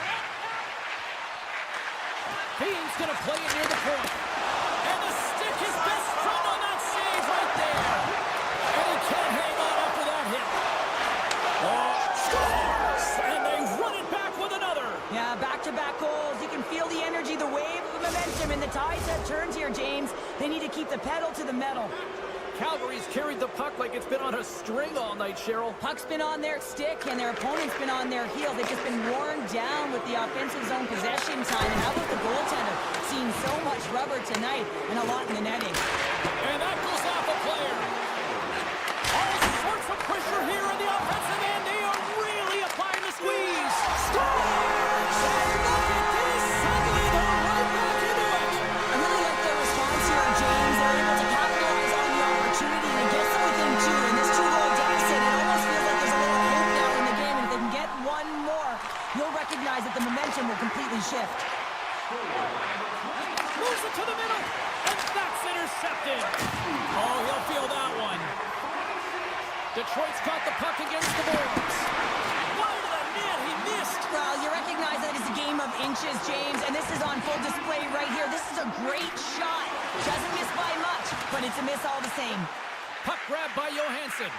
Bean's going to play it near the point. And the stick his best friend on that save right there. And he can't hang on after that hit. Scores! And they run it back with another. Yeah, back-to-back goals. You can feel the energy, the wave of momentum, and the tide set turns here, James. They need to keep the pedal to the metal. Calgary's carried the puck like it's been on a string all night, Cheryl. Puck's been on their stick, and their opponent's been on their heel. They've just been worn down with the offensive zone possession time. And how about the goaltender? Seeing so much rubber tonight and a lot in the netting. And that goes off a player. All sorts of pressure here in the offensive end. They are really applying the squeeze. Scores! And look at this. Suddenly they're right back into it. I really like their response here, James. They're able to capitalize on the opportunity and get them within two. In this two-goal deficit, it almost feels like there's a little hope now in the game. And if they can get one more, you'll recognize that the momentum will completely shift. Moves it to the middle, and that's intercepted. Oh, he'll feel that one. Detroit's got the puck against the boards. Wide of the net, he missed. Well, you recognize that it's a game of inches, James, and this is on full display right here. This is a great shot. Doesn't miss by much, but it's a miss all the same. Puck grab by Johansson.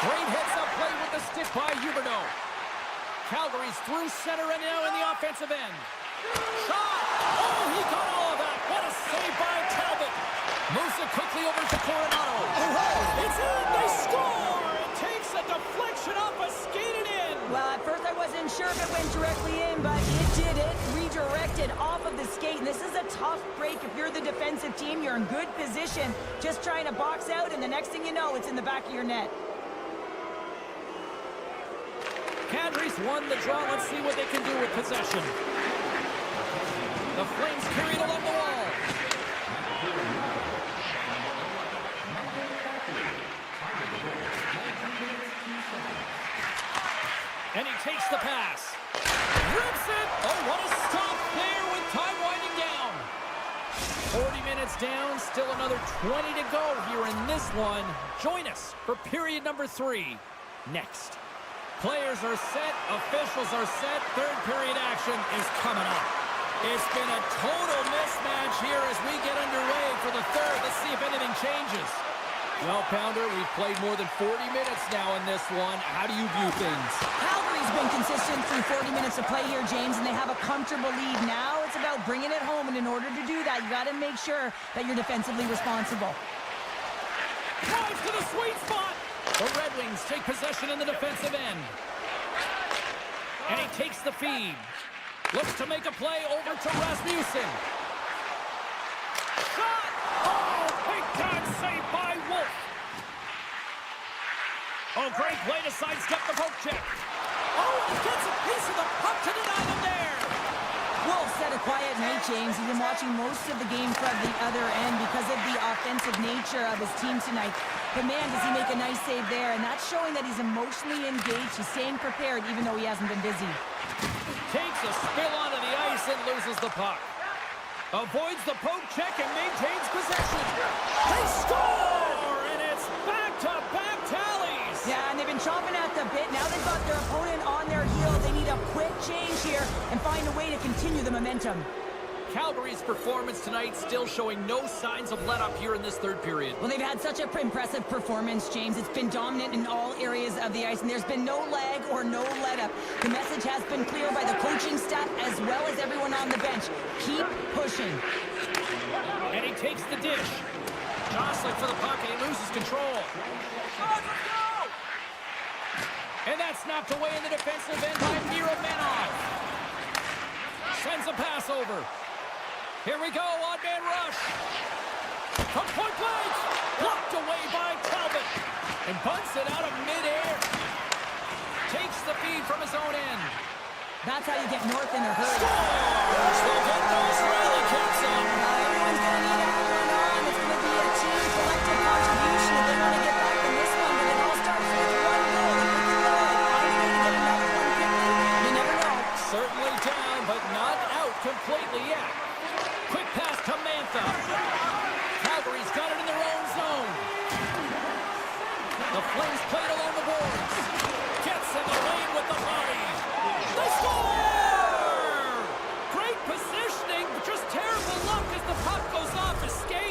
Great heads-up play with the stick by Huberdeau. Calgary's through center and now in the offensive end. Shot! Oh, he got all of that. What a save by Talbot. Moves it quickly over to Coronado. Oh, it's in! They score! It takes a deflection off a skated in. Well, at first I wasn't sure if it went directly in, but it did it. Redirected off of the skate. And this is a tough break. If you're the defensive team, you're in good position. Just trying to box out, and the next thing you know, it's in the back of your net. Calgary's won the draw. Let's see what they can do with possession. The Flames carry it along the wall. And he takes the pass. Rips it. Oh, what a stop there with time winding down. 40 minutes down. Still another 20 to go here in this one. Join us for period number 3 next. Players are set, officials are set, third period action is coming up. It's been a total mismatch here as we get underway for the third. Let's see if anything changes. Well, Pounder, we've played more than 40 minutes now in this one. How do you view things? Calgary's been consistent through 40 minutes of play here, James, and they have a comfortable lead. Now it's about bringing it home, and in order to do that, you got to make sure that you're defensively responsible. Drives to the sweet spot. The Red Wings take possession in the defensive end. And he takes the feed. Looks to make a play over to Rasmussen. Shot! Oh, big time save by Wolf. Oh, great play to sidestep the poke check. Oh, he gets a piece of the puck to deny them there. Wolf had a quiet night, James. He's been watching most of the game from the other end because of the offensive nature of his team tonight. But man, does he make a nice save there, and that's showing that he's emotionally engaged. He's staying prepared even though he hasn't been busy. Takes a spill onto the ice and loses the puck. Avoids the poke check and maintains possession. They score! And it's back-to-back tallies. Yeah, and they've been chomping at the bit. Now they've got their opponent on their heels. They need a quick change here and find a way to continue the momentum. Calgary's performance tonight still showing no signs of let-up here in this third period. Well, they've had such an impressive performance, James. It's been dominant in all areas of the ice, and there's been no lag or no let-up. The message has been clear by the coaching staff as well as everyone on the bench. Keep pushing. And he takes the dish. Jostling for the puck, and he loses control. And that's knocked away in the defensive end by Miromanov. Sends a pass over. Here we go, odd-man rush. From point blank, blocked away by Talbot. And bunts it out of midair. Takes the feed from his own end. That's how you get north in a hurry. Scores! They'll get those rally kicks on. Everyone's going to need everyone on. It's going to be a team collective contribution if they want to get back in this one. But it all starts with one goal. If they can find a way to get another one quickly, you never know. Certainly down, but not out completely yet. Quick pass to Mantha. Calgary's got it in their own zone. The Flames played along the boards. Gets in the lane with the body. They score! Great positioning, but just terrible luck as the puck goes off his skate.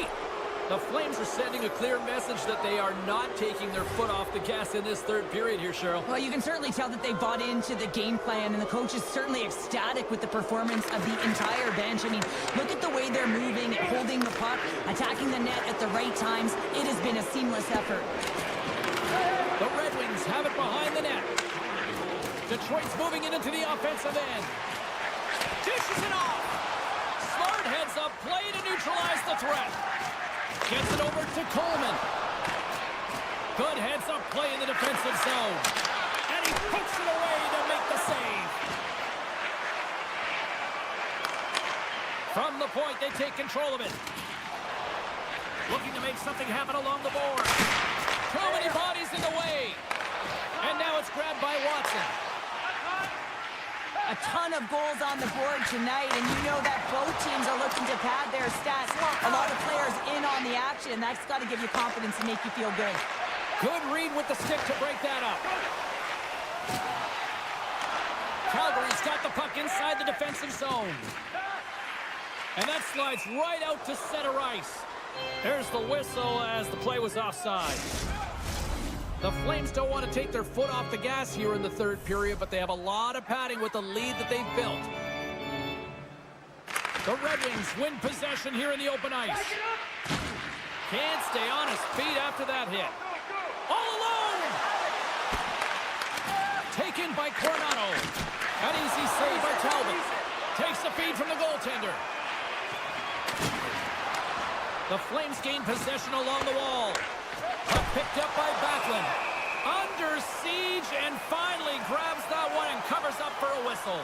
Flames are sending a clear message that they are not taking their foot off the gas in this third period here, Cheryl. Well, you can certainly tell that they bought into the game plan, and the coach is certainly ecstatic with the performance of the entire bench. I mean, look at the way they're moving, holding the puck, attacking the net at the right times. It has been a seamless effort. The Red Wings have it behind the net. Detroit's moving it into the offensive end. Dishes it off. Smart heads up play to neutralize the threat. Gets it over to Coleman. Good heads up play in the defensive zone. And he puts it away to make the save. From the point, they take control of it. Looking to make something happen along the board. Too many bodies in the way. And now it's grabbed by Watson. A ton of goals on the board tonight, and you know that both teams are looking to pad their stats. A lot of players in on the action. That's got to give you confidence and make you feel good. Good read with the stick to break that up. Calgary's got the puck inside the defensive zone. And that slides right out to center ice. There's the whistle as the play was offside. The Flames don't want to take their foot off the gas here in the third period, but they have a lot of padding with the lead that they've built. The Red Wings win possession here in the open ice. Can't stay on his feet after that hit. All alone! Taken by Coronado. An easy save by Talbot. Takes the feed from the goaltender. The Flames gain possession along the wall. Puck picked up by Backlund. Under siege and finally grabs that one and covers up for a whistle.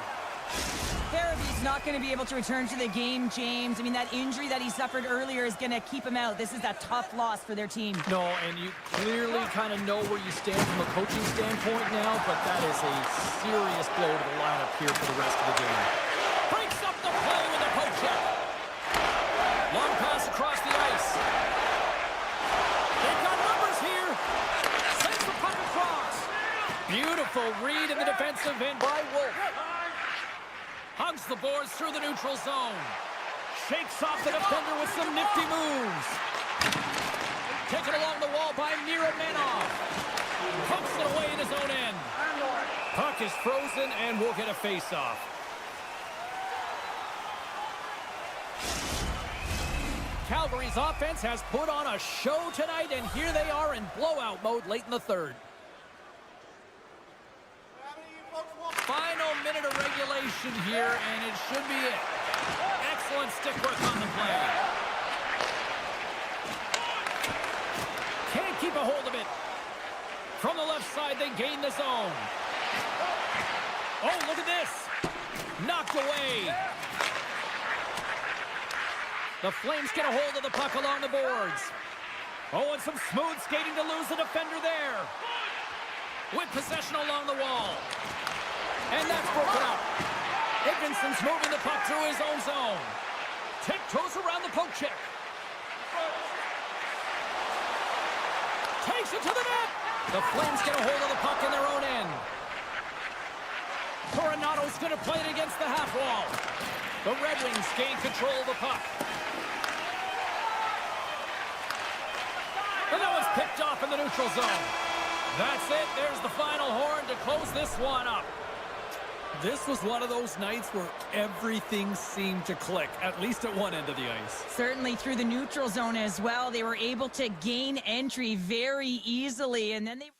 Farabee's not going to be able to return to the game, James. I mean, that injury that he suffered earlier is going to keep him out. This is a tough loss for their team. No, and you clearly kind of know where you stand from a coaching standpoint now, but that is a serious blow to the lineup here for the rest of the game. Breaks up the play with a poke check. Long pass across the ice. They've got numbers here. Sends the puck across. Beautiful read in the defensive end by Wolf. Hugs the boards through the neutral zone. Shakes off the defender with some nifty moves. Taken along the wall by Miromenov. Pumps it away in his own end. Puck is frozen and we'll get a face-off. Calgary's offense has put on a show tonight, and here they are in blowout mode late in the third. Final minute of regulation here, and it should be it. Excellent stick work on the play. Can't keep a hold of it. From the left side, they gain the zone. Oh, look at this. Knocked away. The Flames get a hold of the puck along the boards. Oh, and some smooth skating to lose the defender there. With possession along the wall. And that's broken up. Higginson's moving the puck through his own zone. Tiptoes around the poke check. Takes it to the net. The Flames get a hold of the puck in their own end. Coronado's going to play it against the half wall. The Red Wings gain control of the puck. And that one's picked off in the neutral zone. That's it. There's the final horn to close this one up. This was one of those nights where everything seemed to click, at least at one end of the ice. Certainly through the neutral zone as well. They were able to gain entry very easily, and then they...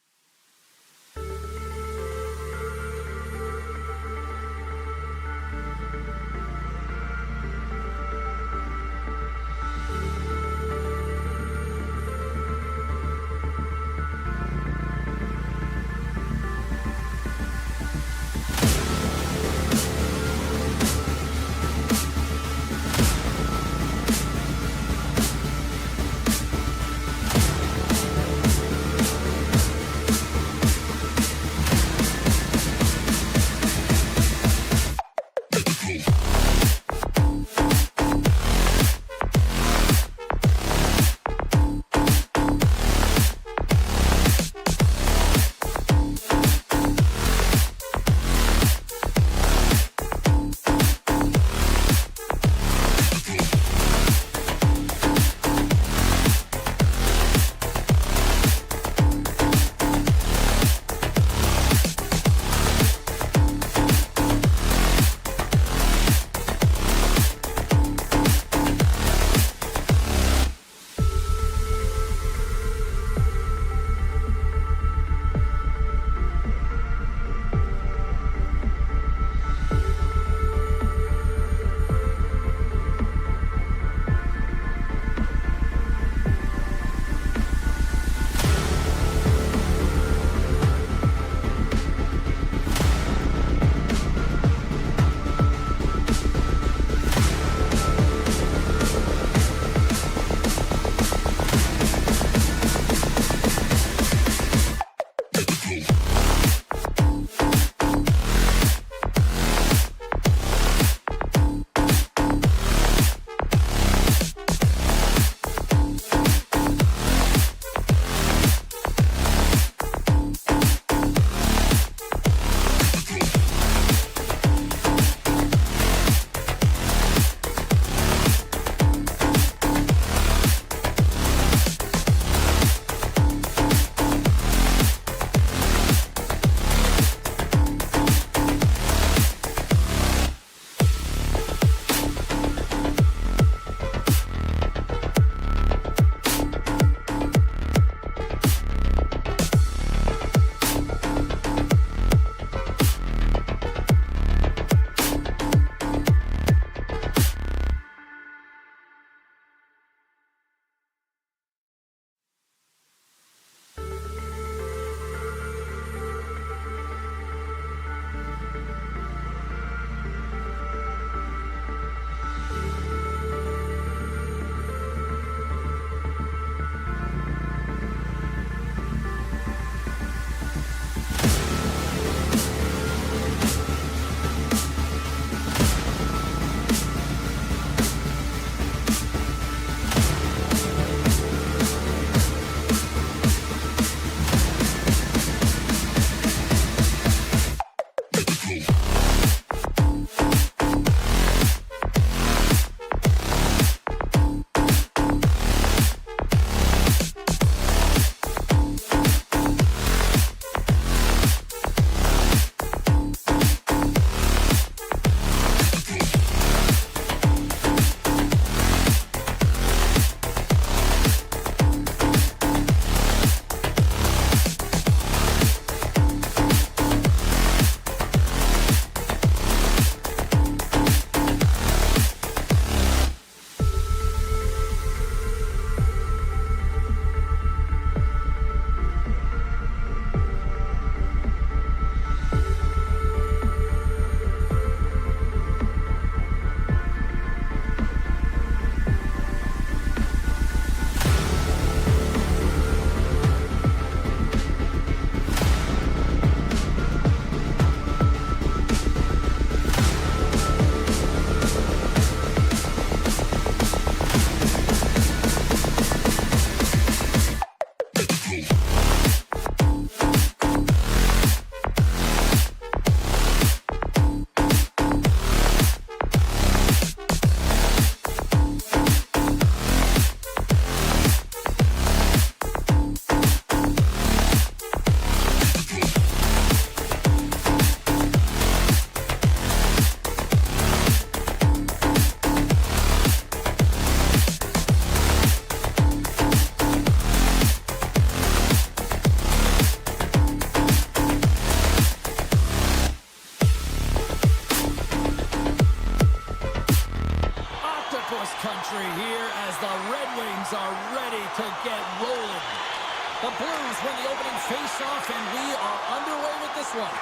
The Blues win the opening face-off, and we are underway with this one.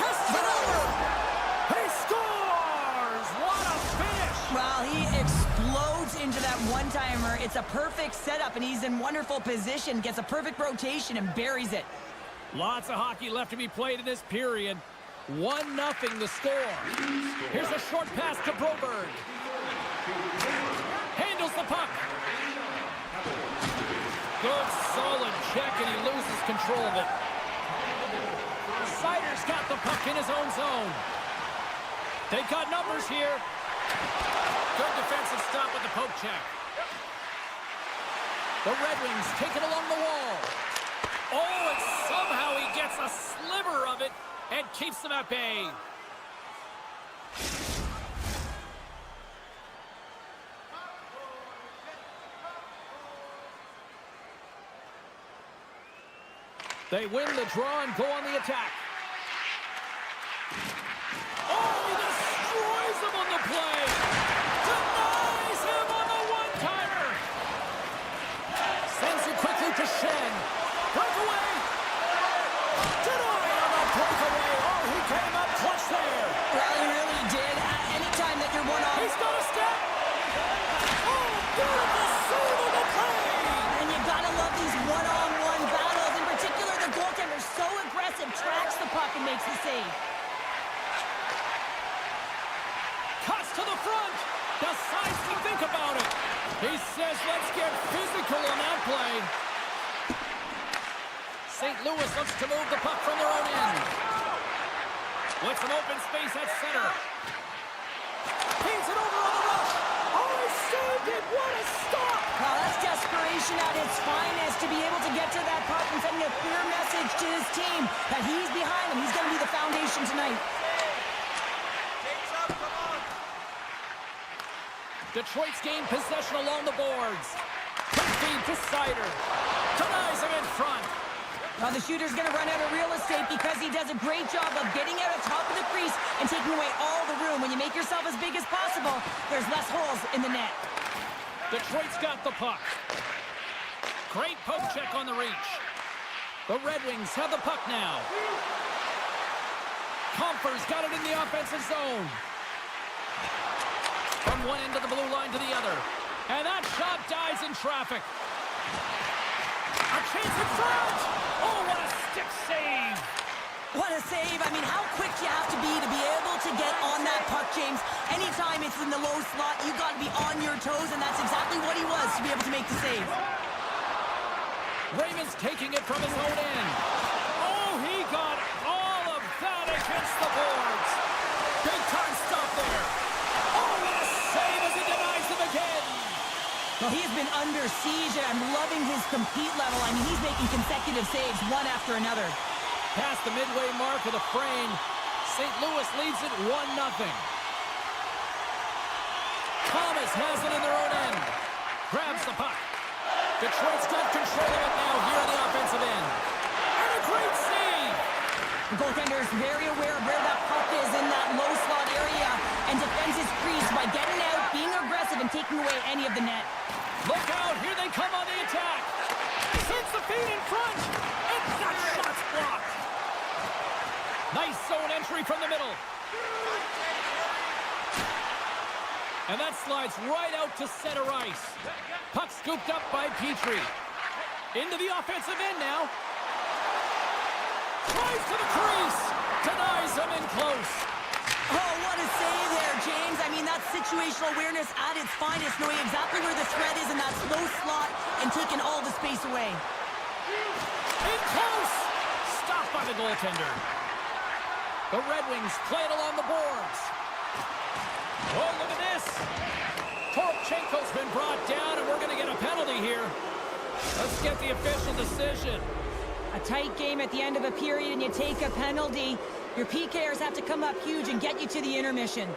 Has it over! He scores! What a finish! Well, he explodes into that one-timer. It's a perfect setup, and he's in wonderful position. Gets a perfect rotation and buries it. Lots of hockey left to be played in this period. 1-0 the score. Here's a short pass to Broberg. Handles the puck. Good, solid check, and he loses control of it. Seider's got the puck in his own zone. They've got numbers here. Good defensive stop with the poke check. The Red Wings take it along the wall. Oh, and somehow he gets a sliver of it and keeps them at bay. They win the draw and go on the attack. Oh, he destroys him on the play. Denies him on the one-timer. Sends it quickly to Shen. Breakaway. Denied on the breakaway. Oh, he came up clutch there. Well, he really did. Anytime that you're one-on. He's got a step. Oh, beautiful save on the play. And you gotta love these one-on-one battles. In particular, the goaltender so aggressive, tracks the puck and makes the save. Cuts to the front. Decides to think about it. He says, let's get physical on that play. St. Louis looks to move the puck from their own end. With some open space at center. Paints it over on the rush. Oh, he saved it. What a stop. Well, that's desperation at its finest to be able to get to that puck and sending a clear message to his team that he's behind him. He's going to be the foundation tonight. Detroit's gained possession along the boards. Quick feed to Seider. Denies him in front. Well, the shooter's going to run out of real estate because he does a great job of getting out of top of the crease and taking away all the room. When you make yourself as big as possible, there's less holes in the net. Detroit's got the puck. Great poke check on the reach. The Red Wings have the puck now. Comfer's got it in the offensive zone. From one end of the blue line to the other. And that shot dies in traffic. A chance in front! Oh, what a stick save! What a save. I mean, how quick you have to be able to get on that puck, James. Anytime it's in the low slot, you got to be on your toes, and that's exactly what he was to be able to make the save. Raymond's taking it from his own end. Oh, he got all of that against the boards. Big time stop there. Oh, what a save as he denies them again. Well, he's been under siege, and I'm loving his compete level. I mean, he's making consecutive saves, one after another. Past the midway mark of the frame, St. Louis leads it 1-0. Thomas has it in their own end. Grabs the puck. Detroit's got control of it now here on the offensive end. And a great save! The goaltender is very aware of where that puck is in that low slot area and defends his crease by getting out, being aggressive, and taking away any of the net. Look out, here they come on the attack. Sends the feed in front, and that shot's blocked. Nice zone entry from the middle. And that slides right out to center ice. Puck scooped up by Petrie. Into the offensive end now. Tries to the crease. Denies him in close. Oh, what a save there, James. I mean, that's situational awareness at its finest, knowing exactly where the threat is in that slow slot and taking all the space away. In close. Stopped by the goaltender. The Red Wings play it along the boards. Oh, look at this. Toropchenko's been brought down, and we're going to get a penalty here. Let's get the official decision. A tight game at the end of a period, and you take a penalty. Your PKers have to come up huge and get you to the intermission.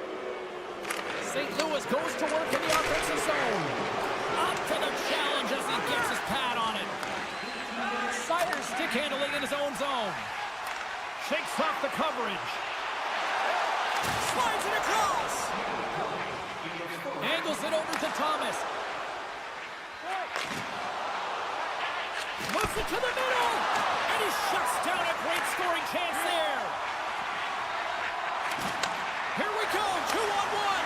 St. Louis goes to work in the offensive zone. Up to the challenge as he gets his pad on it. Seider stick handling in his own zone. Shakes off the coverage. Slides it across. Angles it over to Thomas. Moves it to the middle. And he shuts down a great scoring chance there. Here we go, 2-on-1.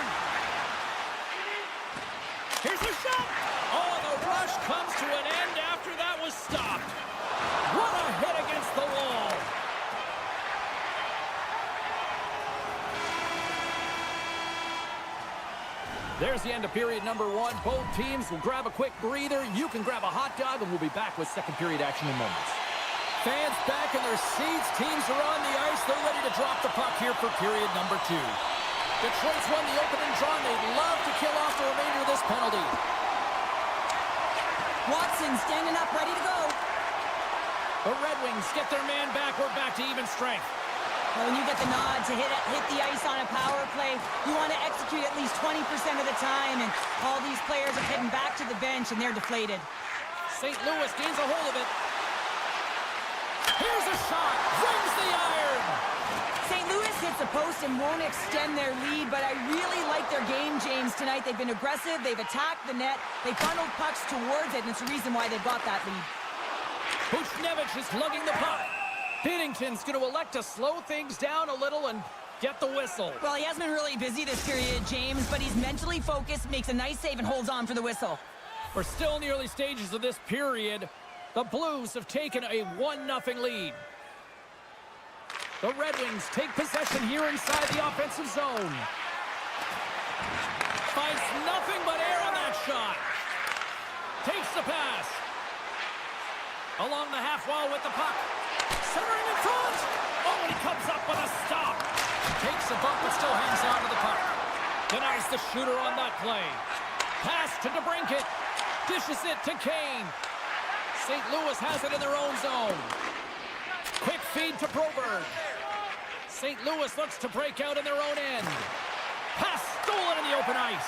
Here's a shot. Oh, the rush comes to an end after that was stopped. What a hit against the wall. There's the end of period number 1. Both teams will grab a quick breather. You can grab a hot dog, and we'll be back with second period action in moments. Fans back in their seats. Teams are on the ice. They're ready to drop the puck here for period number 2. Detroit's won the opening draw, and they'd love to kill off the remainder of this penalty. Watson standing up, ready to go. The Red Wings get their man back. We're back to even strength. Well, when you get the nod to hit the ice on a power play, you want to execute at least 20% of the time, and all these players are heading back to the bench, and they're deflated. St. Louis gains a hold of it. Here's a shot. Rings the iron. St. Louis hits the post and won't extend their lead, but I really like their game, James, tonight. They've been aggressive. They've attacked the net. They funneled pucks towards it, and it's the reason why they've got that lead. Buchnevich is lugging the puck. Binnington's going to elect to slow things down a little and get the whistle. Well, he hasn't been really busy this period, James, but he's mentally focused, makes a nice save, and holds on for the whistle. We're still in the early stages of this period. The Blues have taken a 1-0 lead. The Red Wings take possession here inside the offensive zone. Finds nothing but air on that shot. Takes the pass. Along the half wall with the puck. Centering in front. Oh, and he comes up with a stop. Takes a bump but still hangs on to the puck. Denies the shooter on that play. Pass to DeBrincat. Dishes it to Kane. St. Louis has it in their own zone. Quick feed to Broberg. St. Louis looks to break out in their own end. Pass stolen in the open ice.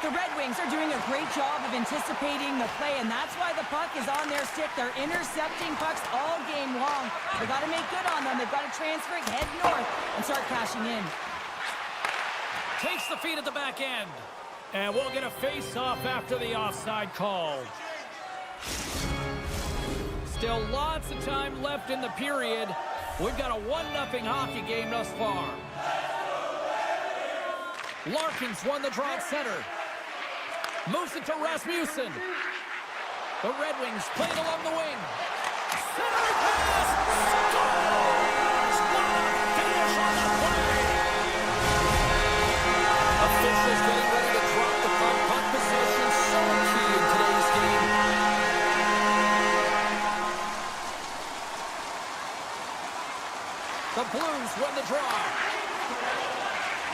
The Red Wings are doing a great job of anticipating the play, and that's why the puck is on their stick. They're intercepting pucks all game long. They've got to make good on them. They've got to transfer it, head north, and start cashing in. Takes the feed at the back end. And we'll get a face-off after the offside call. Still lots of time left in the period. We've got a 1-0 hockey game thus far. Larkins won the draw at center. Moves it to Rasmussen. The Red Wings playing along the wing. Center pass! Scores! What a finish on the play! Officials getting ready to drop the puck. Puck possession so key in today's game. The Blues win the draw.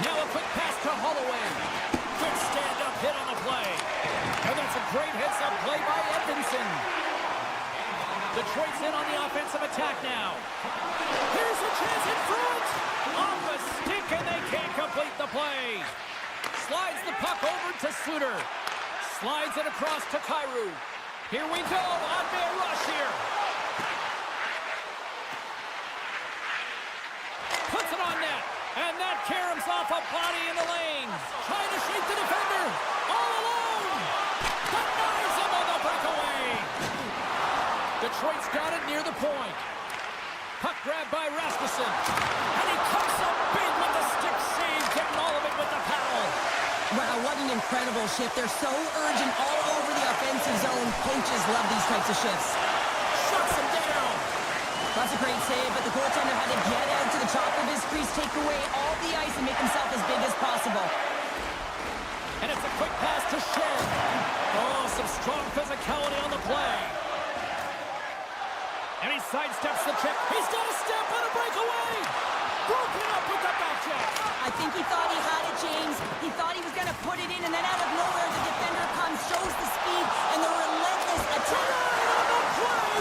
Now a quick pass to Holloway. Quick stand-up hit on the play. And that's a great heads-up play by Edmondson. Detroit's in on the offensive attack now. Here's a chance in front. Off a stick, and they can't complete the play. Slides the puck over to Suter. Slides it across to Kyrou. Here we go. On-man rush here. Puts it on net. And that caroms off a body in the lane. Trying to shape the defender. All alone. Denies him on the breakaway. Detroit's got it near the point. Puck grabbed by Rasmussen. And he comes up big with the stick save. Getting all of it with the paddle. Wow, what an incredible shift. They're so urgent all over the offensive zone. Coaches love these types of shifts. Shuts him down. That's a great save, but the goaltender had to get out to the top of his crease, take away all the ice, and make himself as big as possible. And it's a quick pass to Shen. Oh, some strong physicality on the play. And he sidesteps the check. He's got a step and a breakaway. Broken up with the back check. I think he thought he had it, James. He thought he was going to put it in, and then out of nowhere, the defender comes, shows the speed, and the relentless attack. On the play.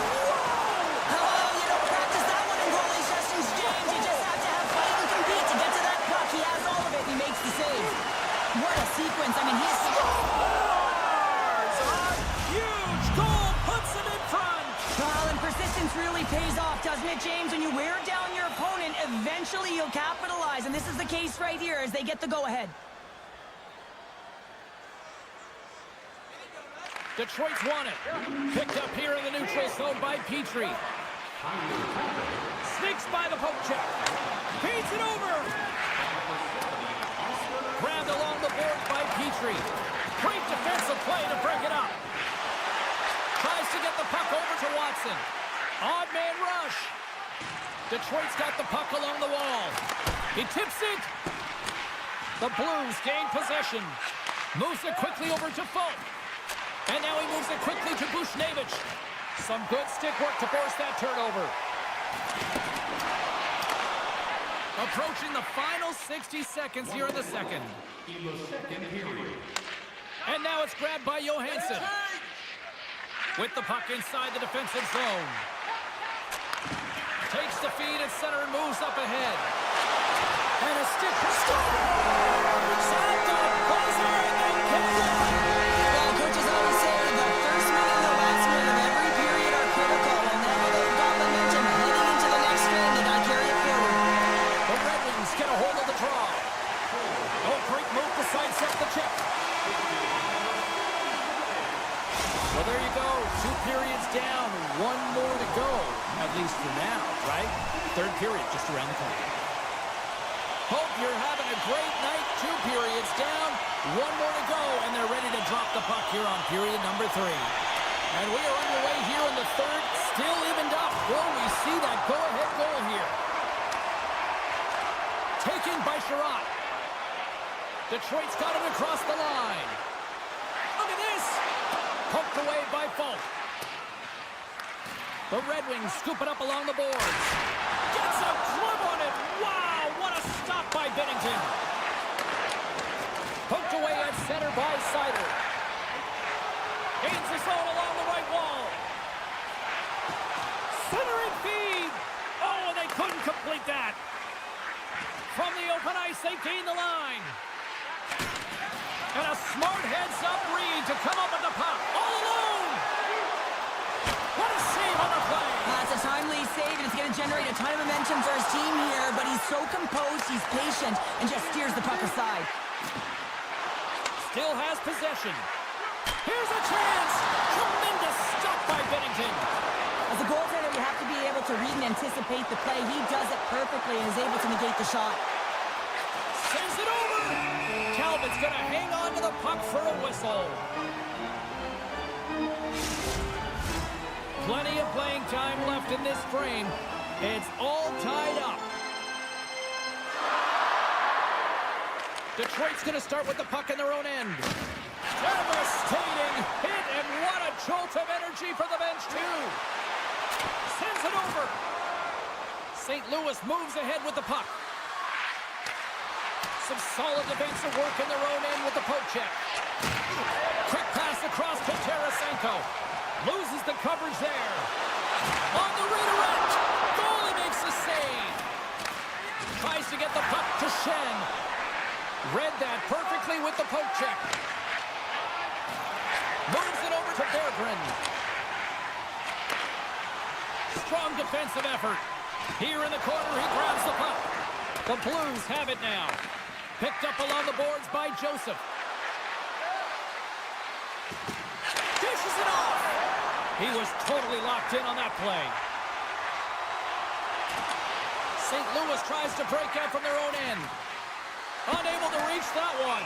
Whoa! Practice that one in goalie sessions, James. You just have to have fight and compete to get to that puck. He has all of it. He makes the save. What a sequence. I mean, he's... Scores! A huge goal puts him in front. Well, and persistence really pays off, doesn't it, James? When you wear down your opponent, eventually you'll capitalize. And this is the case right here as they get the go-ahead. Detroit's won it. Picked up here in the neutral zone by Petrie. Sneaks by the poke check. Feeds it over. Grabbed along the boards by Petrie. Great defensive play to break it up. Tries to get the puck over to Watson. Odd man rush. Detroit's got the puck along the wall. He tips it. The Blues gain possession. Moves it quickly over to Folk. And now he moves it quickly to Bushnevich. Some good stick work to force that turnover. Approaching the final 60 seconds here in the second. And now it's grabbed by Johansson. With the puck inside the defensive zone. Takes the feed at center and moves up ahead. And a stick. Stopped up. Buzzer and then kicked it. Well, coaches always say the first minute and the last minute of every period are critical. And now they've got momentum heading into the next game. They got to carry it forward. The Red Wings get a hold of the draw. Oh, great move to sidestep the check. Well, there you go. 2 periods down. 1 more to go. At least for now, right? Third period just around the corner. Hope you're having a great night. 2 periods down. 1 more to go. And they're ready to drop the puck here on period number 3. And we are underway here in the third. Still evened up. Will we see that go-ahead goal here? Taken by Sherratt. Detroit's got it across the line. Look at this. Poked away by Folk. The Red Wings scoop it up along the boards. Gets a glove on it. Wow, what a stop by Bennington. Poked away at center by Seider. Gains the zone along the right wall. Centering feed. Oh, they couldn't complete that. From the open ice, they gain the line. And a smart heads-up read to come up with the puck. All alone. What a save on the play. It's a timely save, and it's going to generate a ton of momentum for his team here, but he's so composed, he's patient, and just steers the puck aside. Still has possession. Here's a chance. Tremendous stop by Bennington. As a goaltender, you have to be able to read and anticipate the play. He does it perfectly and is able to negate the shot. Sends it over. Talbot's going to hang on to the puck for a whistle. Plenty of playing time left in this frame. It's all tied up. Detroit's going to start with the puck in their own end. Devastating hit, and what a jolt of energy for the bench, too. Sends it over. St. Louis moves ahead with the puck. Some solid defensive work in their own end with the poke check. Quick pass across to Tarasenko. Loses the coverage there. On the redirect. Goalie makes the save. Tries to get the puck to Shen. Read that perfectly with the poke check. Moves it over to Berggren. Strong defensive effort. Here in the corner, he grabs the puck. The Blues have it now. Picked up along the boards by Joseph. Dishes it off. He was totally locked in on that play. St. Louis tries to break out from their own end. Unable to reach that one.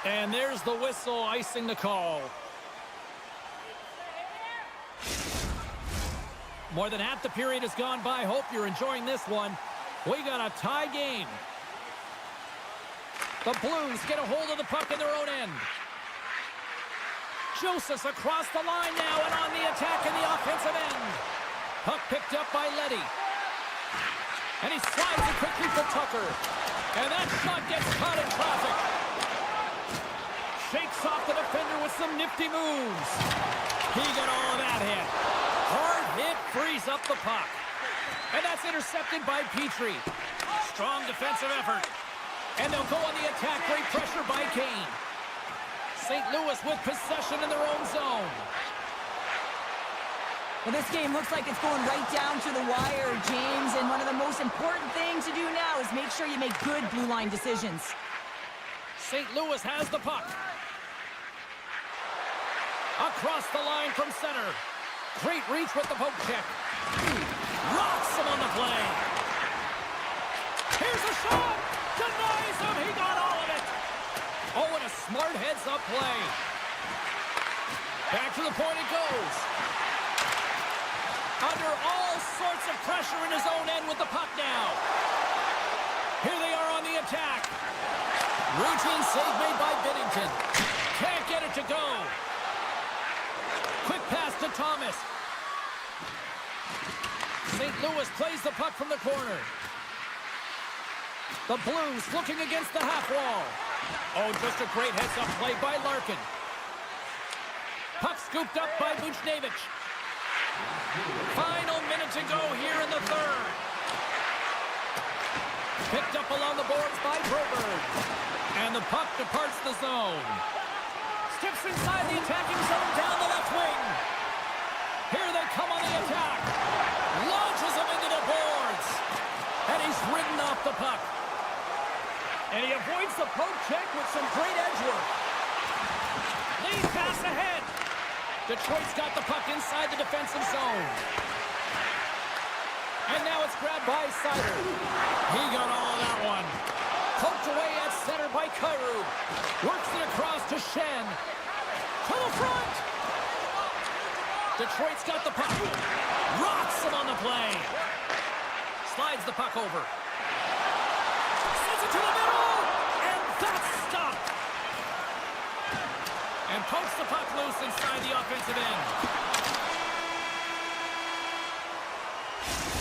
And there's the whistle icing the call. More than half the period has gone by. Hope you're enjoying this one. We got a tie game. The Blues get a hold of the puck in their own end. Joseph's across the line now and on the attack in the offensive end. Puck picked up by Leddy. And he slides it quickly for Tucker. And that shot gets caught in traffic. Shakes off the defender with some nifty moves. He got all of that hit. Hard hit frees up the puck. And that's intercepted by Petrie. Strong defensive effort. And they'll go on the attack. Great pressure by Kane. St. Louis with possession in their own zone. Well, this game looks like it's going right down to the wire, James. And one of the most important things to do now is make sure you make good blue line decisions. St. Louis has the puck. Across the line from center. Great reach with the poke check. Rocks him on the play. Here's a shot. Denies him. He got all of it. Oh, and a smart heads-up play. Back to the point it goes. Under all sorts of pressure in his own end with the puck now. Here they are on the attack. Routine save made by Binnington. Can't get it to go. Quick pass to Thomas. St. Louis plays the puck from the corner. The Blues looking against the half wall. Oh, just a great heads-up play by Larkin. Puck scooped up by Buchnevich. Final minute to go here in the third. Picked up along the boards by Broberg. And the puck departs the zone. Steps inside the attacking zone down the left wing. Here they come on the attack. Launches him into the boards. And he's ridden off the puck. And he avoids the poke check with some great edge work. Lead pass ahead. Detroit's got the puck inside the defensive zone. And now it's grabbed by Seider. He got all of that one. Poked away at center by Kyrou. Works it across to Shen. To the front. Detroit's got the puck. Rocks him on the play. Slides the puck over. Sends it to the middle. And that's stopped. And pokes the puck loose inside the offensive end.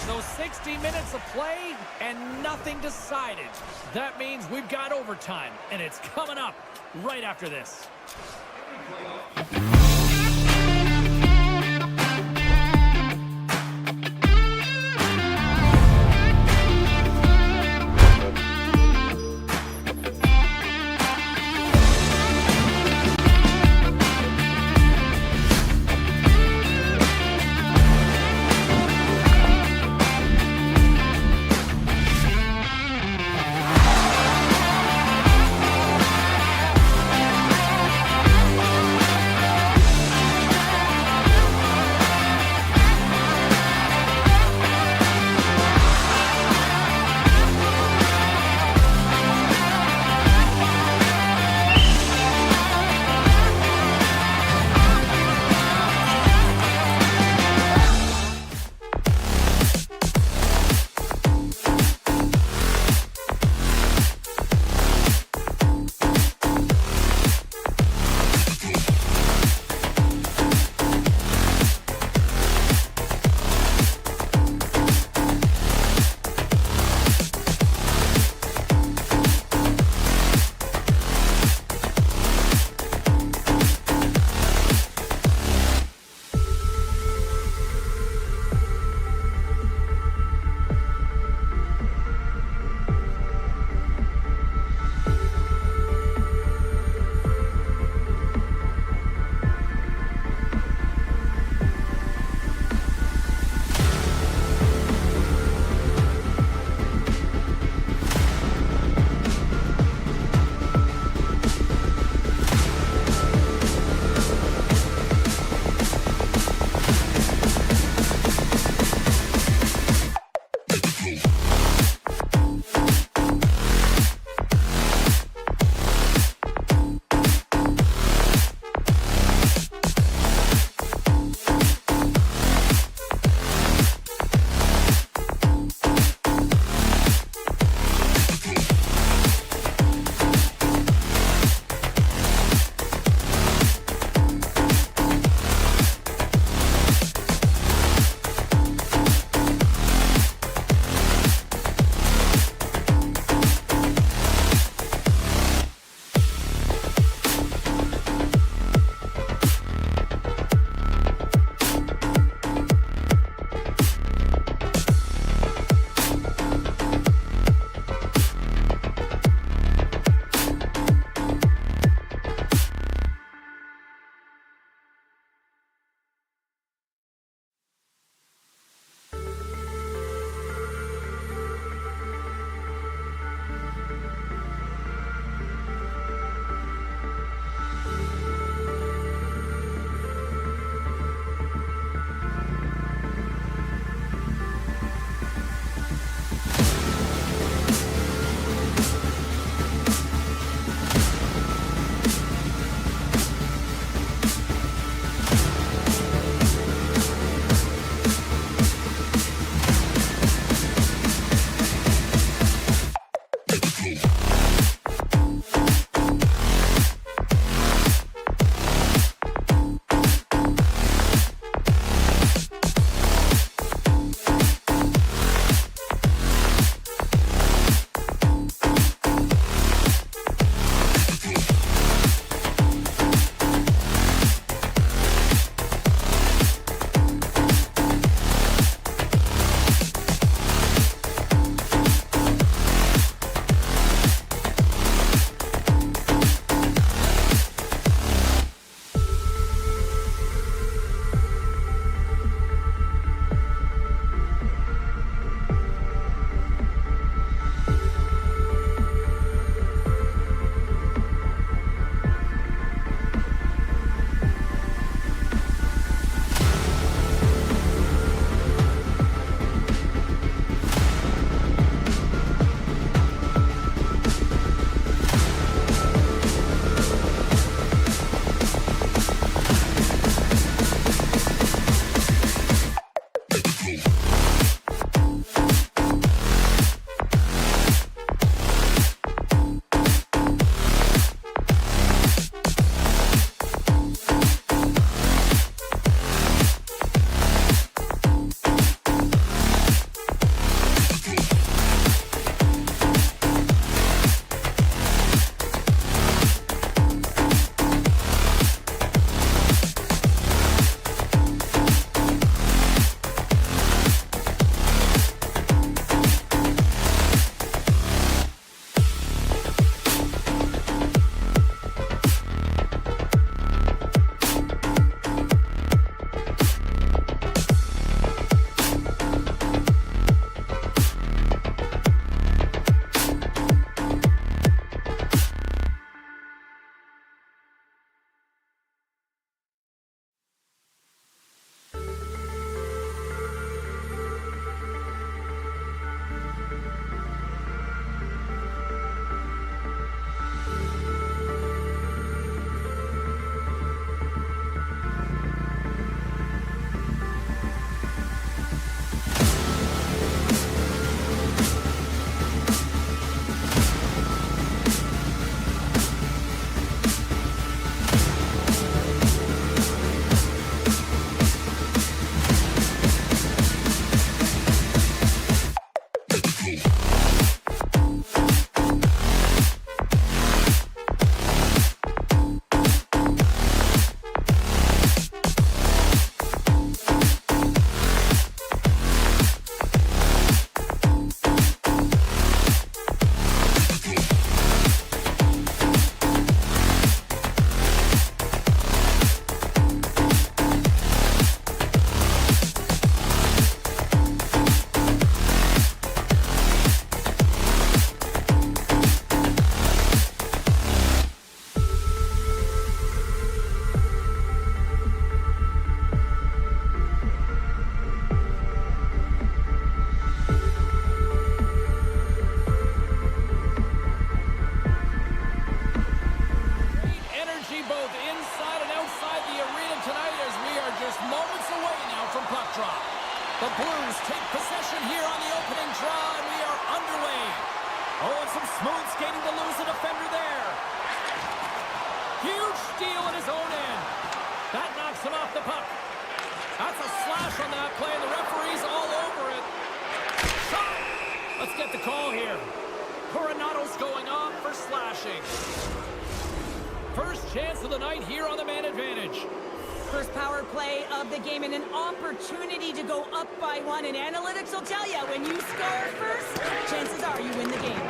So 60 minutes of play and nothing decided. That means we've got overtime, and it's coming up right after this. puck drop. The Blues take possession here on the opening draw, and we are underway. Oh, and some smooth skating to lose a defender there. Huge steal in his own end. That knocks him off the puck. That's a slash on that play, and the referee's all over it. Shot! Let's get the call here. Coronato's going on for slashing. First chance of the night here on the man advantage. First power play of the game and an opportunity to go up by one. And analytics will tell you, when you score first, chances are you win the game.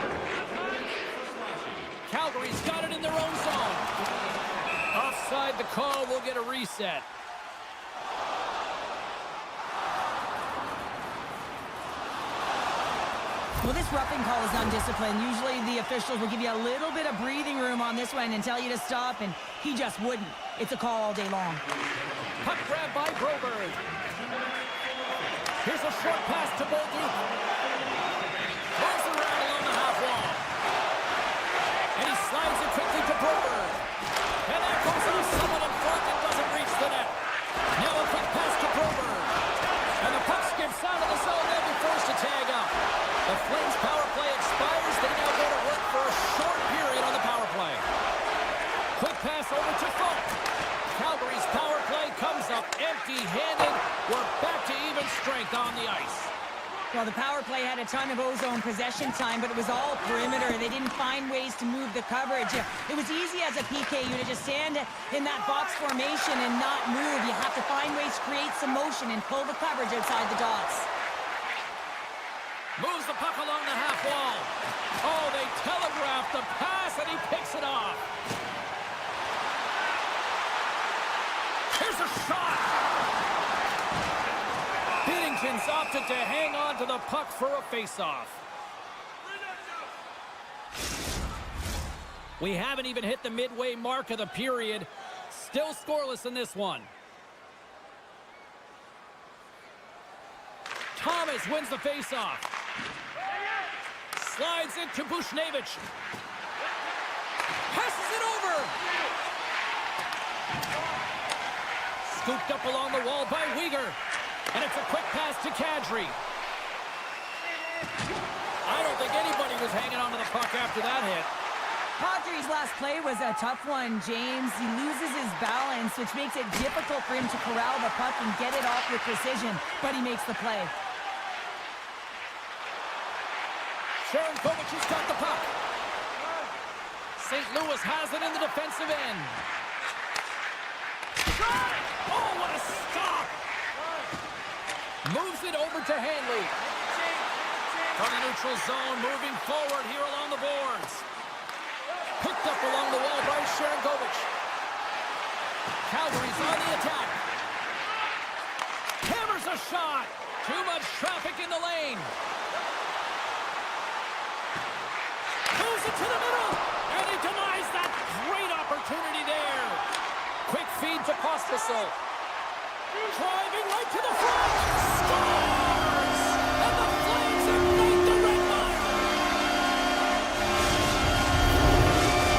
Calgary's got it in their own zone. Offside the call, we'll get a reset. Well, this roughing call is undisciplined. Usually the officials will give you a little bit of breathing room on this one and tell you to stop, and he just wouldn't. It's a call all day long. Puck grab by Broberg. Here's a short pass to Bolduc. Throws around along the half wall. And he slides it quickly to Broberg. And that comes off someone in front and doesn't reach the net. Now a quick pass to Broberg. And the puck skips out of the zone. They'll be forced to tag up. The Flames power play expires. They now go to work for a short period on the power play. Quick pass over to Falk. Calgary's power play comes up empty-handed. We're back to even strength on the ice. Well, the power play had a ton of ozone possession time, but it was all perimeter. They didn't find ways to move the coverage. It was easy as a PKU to just stand in that box formation and not move. You have to find ways to create some motion and pull the coverage outside the dots. Moves the puck along the half wall. Oh, they telegraphed the pass, and he picks it off. Here's a shot. Binnington's opted to hang on to the puck for a face-off. We haven't even hit the midway mark of the period. Still scoreless in this one. Thomas wins the face-off. Slides it to Bushnevich. Passes it over. Scooped up along the wall by Weegar. And it's a quick pass to Kadri. I don't think anybody was hanging on to the puck after that hit. Kadri's last play was a tough one, James. He loses his balance, which makes it difficult for him to corral the puck and get it off with precision, but he makes the play. Sharangovich has got the puck. St. Louis has it in the defensive end. Shot! Oh, what a stop! Moves it over to Hanley. From the neutral zone, moving forward here along the boards. Picked up along the wall by Sharangovich. Calgary's on the attack. Hammers a shot. Too much traffic in the lane. Moves it to the middle, and he denies that great opportunity there. Quick feed to Pospisil. Driving right to the front. Scores! And the Flames ignite the red line.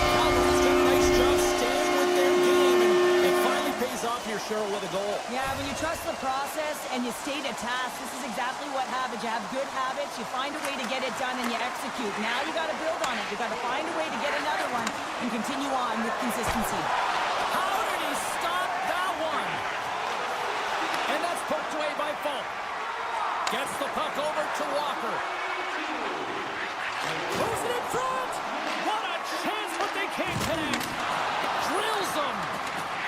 Calgary's done a nice job staying with their game, and it finally pays off here, Cheryl, with a goal. Yeah, when you trust the process and you stay to task, this is exactly what happens. You have good habits, you find a way to get it done, and you execute. Now you got to build on it. You got to find a way to get another one and continue on with consistency. How did he stop that one? And that's poked away by Falk. Gets the puck over to Walker. Throws it in front. What a chance, but they can't connect. Drills them.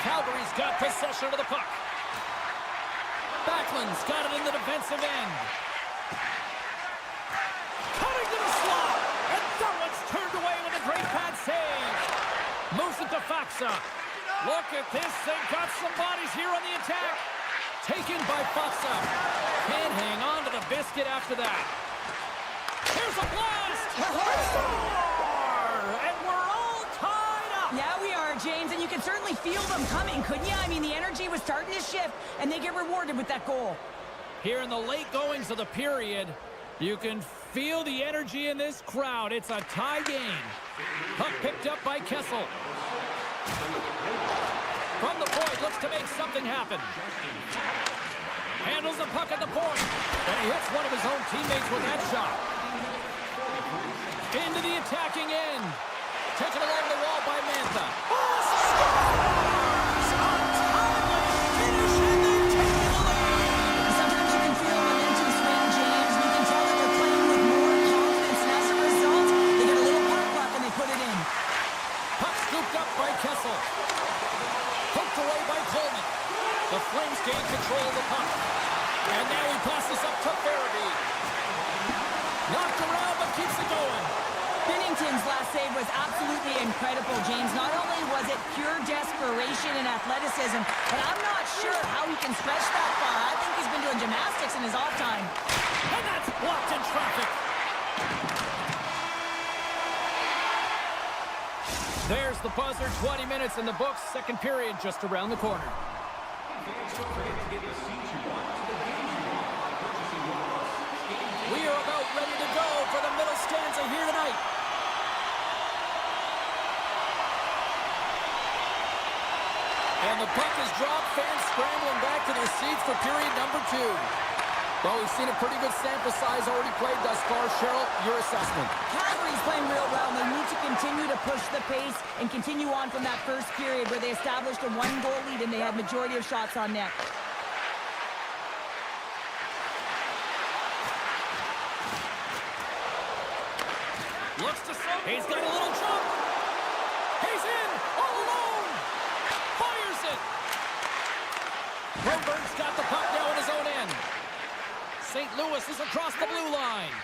Calgary's got possession of the puck. Backlund's got it in the defensive end. Coming to the slot. And that one's turned away with a great pad save. Moves it to Faksa. Look at this. They've got some bodies here on the attack. Taken by Faksa. Can't hang on to the biscuit after that. Here's a blast. Score! And we're all tied up. Yeah, we are, James, and you can certainly feel them coming, couldn't you? I mean, the energy was starting to shift, and they get rewarded with that goal. Here in the late goings of the period, you can feel the energy in this crowd. It's a tie game. Puck picked up by Kessel. From the point, looks to make something happen. And handles the puck at the point. And he hits one of his own teammates with that shot. Into the attacking end. Taken along the wall by Mantha. Sometimes you can feel momentum swing, James. You can tell that they're playing with more confidence, and as a result, they get a little puck luck and they put it in. Puck scooped up by Kessel. Poked away by Coleman. The Flames gain control of the puck. And now he passes up to Farabee. Knocked around, but keeps it going. Binnington's last save was absolutely incredible, James. Not only was it pure desperation and athleticism, but I'm not sure how he can stretch that far. I think he's been doing gymnastics in his off time. And that's blocked in traffic. There's the buzzer. 20 minutes in the books. Second period just around the corner. We are about ready to go for the middle stanza here tonight. And the puck is dropped. Fans scrambling back to their seats for period number 2. Well, we've seen a pretty good sample size already played thus far. Cheryl, your assessment. Calgary's playing real well. They need to continue to push the pace and continue on from that first period where they established a 1-goal lead and they had majority of shots on net. Looks to some. He's got a little jump. He's in all alone. Fires it. Broberg's got the puck now in his own end. St. Louis is across the blue line.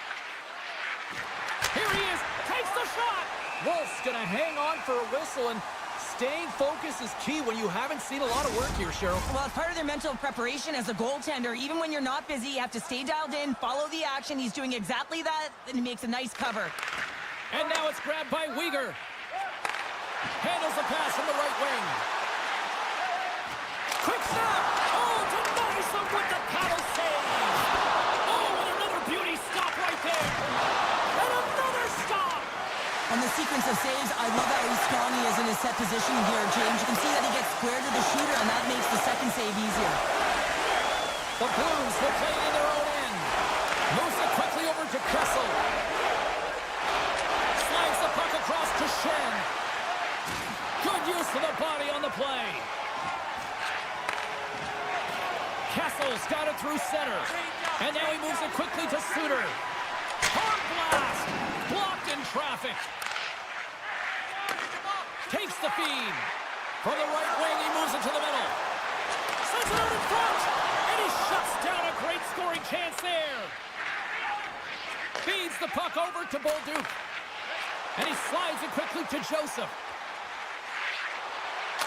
Here he is. Takes the shot. Wolf's going to hang on for a whistle, and staying focused is key when you haven't seen a lot of work here, Cheryl. Well, it's part of their mental preparation as a goaltender. Even when you're not busy, you have to stay dialed in, follow the action. He's doing exactly that, and he makes a nice cover. And now it's grabbed by Weegar. Handles the pass from the right wing. Quick snap. Oh, denies him with the paddle save. Oh, and another beauty stop right there. And another stop. On the sequence of saves, I love how strong he is in his set position here, James. You can see that he gets square to the shooter, and that makes the second save easier. The Blues will play it in their own end. Moves it quickly over to Kessel. Slides the puck across to Shen. Good use of the body on the play. Kessel's got it through center. And now he moves it quickly to Suter. Hard blast. Blocked in traffic. Takes the feed. From the right wing, he moves it to the middle. Sends it out in front. And he shuts down a great scoring chance there. Feeds the puck over to Bolduc. And he slides it quickly to Joseph.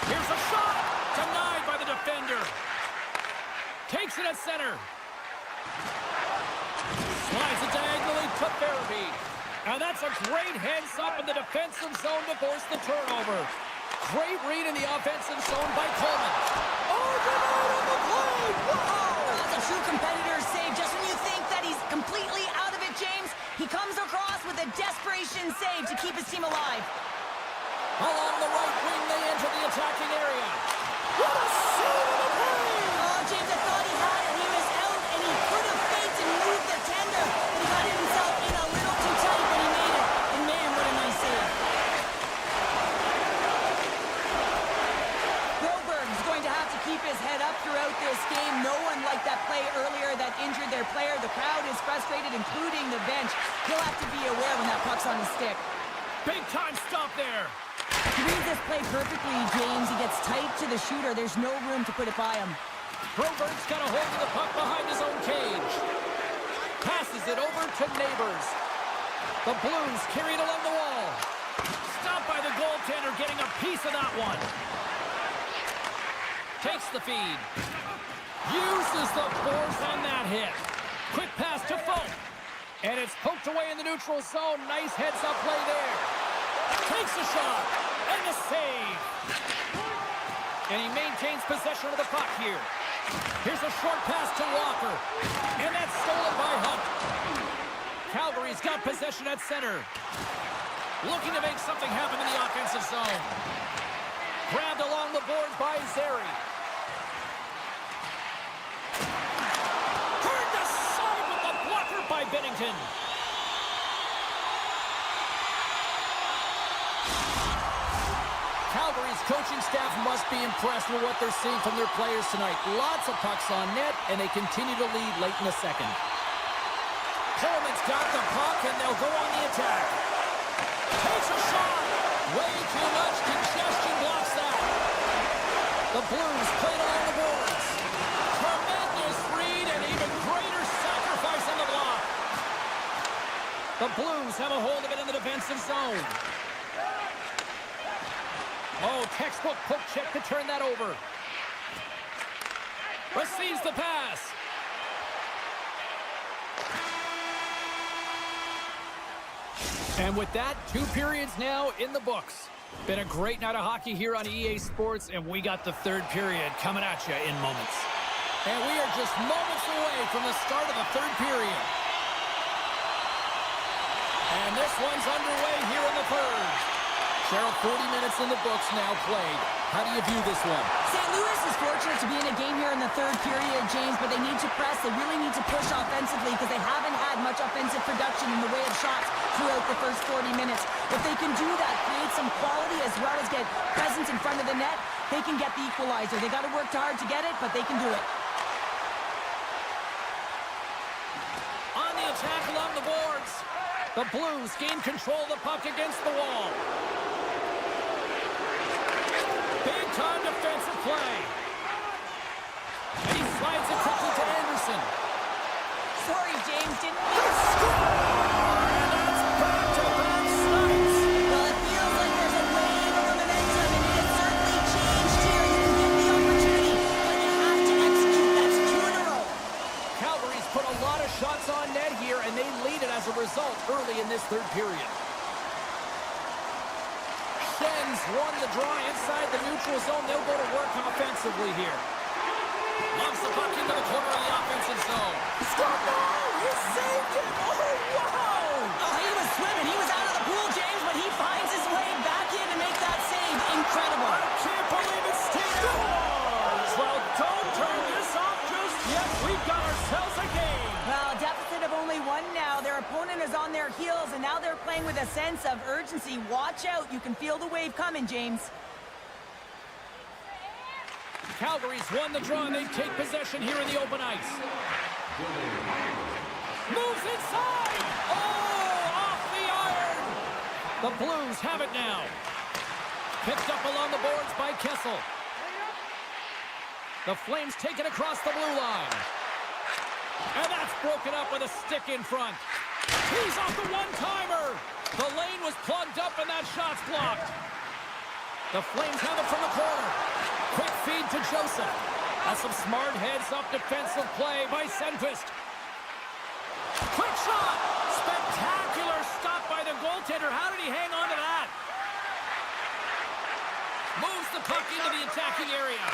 Here's a shot. Denied by the defender. Takes it at center. Slides it diagonally to Farabee. And that's a great heads-up in the defensive zone to force the turnover. Great read in the offensive zone by Coleman. Oh, denied on the play! Wow! That's a true competitor's save. Just when you think that he's completely out of it, James, he comes across with a desperation save to keep his team alive. Along the right wing, they enter the attacking area. What a save of the play! Oh, James, I thought he had it. He was out, and he could have faked and moved the tender. But he got himself in a little too tight when he made it. And man, what a nice save. Broberg's going to have to keep his head up throughout this game. No one liked that play earlier that injured their player. The crowd is frustrated, including the bench. He'll have to be aware when that puck's on his stick. Big time stop there. He reads this play perfectly, James. He gets tight to the shooter. There's no room to put it by him. Broberg's got a hold of the puck behind his own cage. Passes it over to Neighbors. The Blues carry it along the wall. Stopped by the goaltender, getting a piece of that one. Takes the feed. Uses the force on that hit. Quick pass to Folk. And it's poked away in the neutral zone. Nice heads-up play there. Takes a shot. And a save. And he maintains possession of the puck here. Here's a short pass to Walker. And that's stolen by Hunt. Calgary's got possession at center. Looking to make something happen in the offensive zone. Grabbed along the boards by Zary. Edmonton. Calgary's coaching staff must be impressed with what they're seeing from their players tonight. Lots of pucks on net, and they continue to lead late in the second. Coleman's got the puck, and they'll go on the attack. Takes a shot. Way too much congestion blocks that. The Blues played along the boards. Tremendous read and even greater sacrifice on the block. The Blues have a hold of it in the defensive zone. Oh, textbook poke check to turn that over. Receives the pass. And with that, 2 periods now in the books. Been a great night of hockey here on EA Sports, and we got the 3rd period coming at you in moments. And we are just moments away from the start of the 3rd period. And this one's underway here in the 3rd. Cheryl, 40 minutes in the books now played. How do you view this one? St. Louis is fortunate to be in a game here in the 3rd period, James, but they need to press. They really need to push offensively because they haven't had much offensive production in the way of shots throughout the first 40 minutes. If they can do that, create some quality as well as get presence in front of the net, they can get the equalizer. They got to work hard to get it, but they can do it. On the attack along the boards, the Blues gain control of the puck against the wall. Big-time defensive play. And he slides it quickly to Anderson. Sorry, James, didn't mean And that's back-to-back snites. Well, it feels like there's a wave of momentum, and it has certainly changed here. You can get the opportunity, but you have to execute. That's 2 in a row. Calgary's put a lot of shots on net here, and they lead it as a result early in this 3rd period. Shen's won the draw inside the neutral zone. They'll go to work offensively here. Loves the puck into the corner of the offensive zone. Scored goal! He saved it! Oh, wow! Oh, he was swimming. He was out of the pool, James, but he finds his way back in to make that save. Incredible. I can't believe it stayed out. Well, don't turn this off just yet. We've got ourselves a game. Well, deficit of only 1 now. Their opponent is on their heels, and now they're playing with a sense of urgency. Watch out. You can feel the wave coming, James. Calgary's won the draw, and they take possession here in the open ice. Moves inside. Oh, off the iron. The Blues have it now. Picked up along the boards by Kessel. The Flames take it across the blue line. And that's broken up with a stick in front. He's off the one-timer. The lane was plugged up, and that shot's blocked. The Flames have it from the corner. Quick feed to Joseph. That's some smart heads-up defensive play by Sundqvist. Quick shot. Spectacular stop by the goaltender. How did he hang on to that? Moves the puck into the attacking area.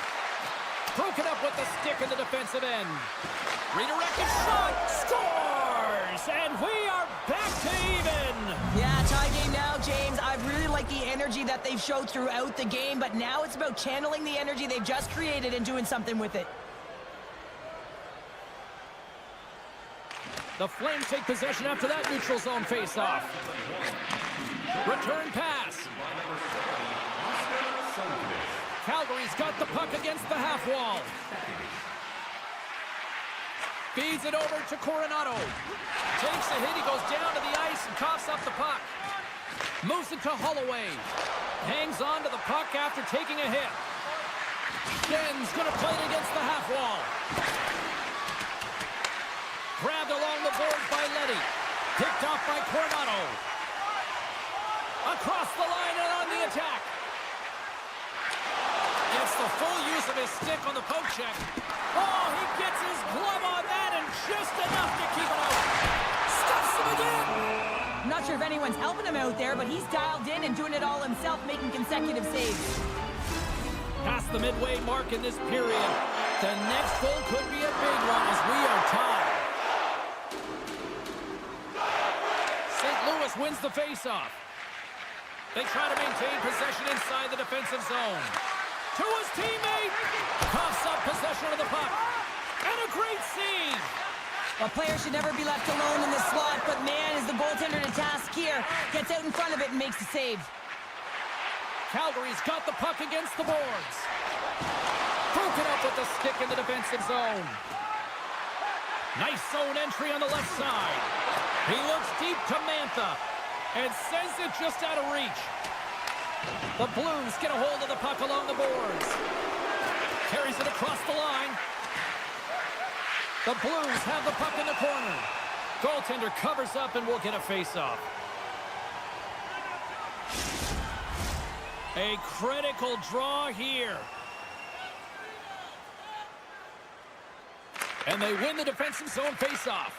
Broken up with the stick in the defensive end. Redirected shot. Scores! And we are back to even. Yeah, tie game now, James. I really like the energy that they've showed throughout the game, but now it's about channeling the energy they've just created and doing something with it. The Flames take possession after that neutral zone face-off. Return pass. Calgary's got the puck against the half wall. Feeds it over to Coronado. Takes a hit. He goes down to the ice and coughs up the puck. Moves it to Holloway. Hangs on to the puck after taking a hit. Shen's going to play it against the half wall. Grabbed along the boards by Leddy. Picked off by Coronado. Across the line and on the attack. It's the full use of his stick on the poke check. Oh, he gets his glove on that and just enough to keep it out. Stuffs him again. I'm not sure if anyone's helping him out there, but he's dialed in and doing it all himself, making consecutive saves. Past the midway mark in this period. The next goal could be a big one as we are tied. St. Louis wins the faceoff. They try to maintain possession inside the defensive zone. To his teammate. Coughs up possession of the puck. And a great save. A player should never be left alone in the slot, but man, is the goaltender to task here. Gets out in front of it and makes the save. Calgary's got the puck against the boards. Broken up with the stick in the defensive zone. Nice zone entry on the left side. He looks deep to Mantha and sends it just out of reach. The Blues get a hold of the puck along the boards. Carries it across the line. The Blues have the puck in the corner. Goaltender covers up and will get a face-off. A critical draw here. And they win the defensive zone face-off.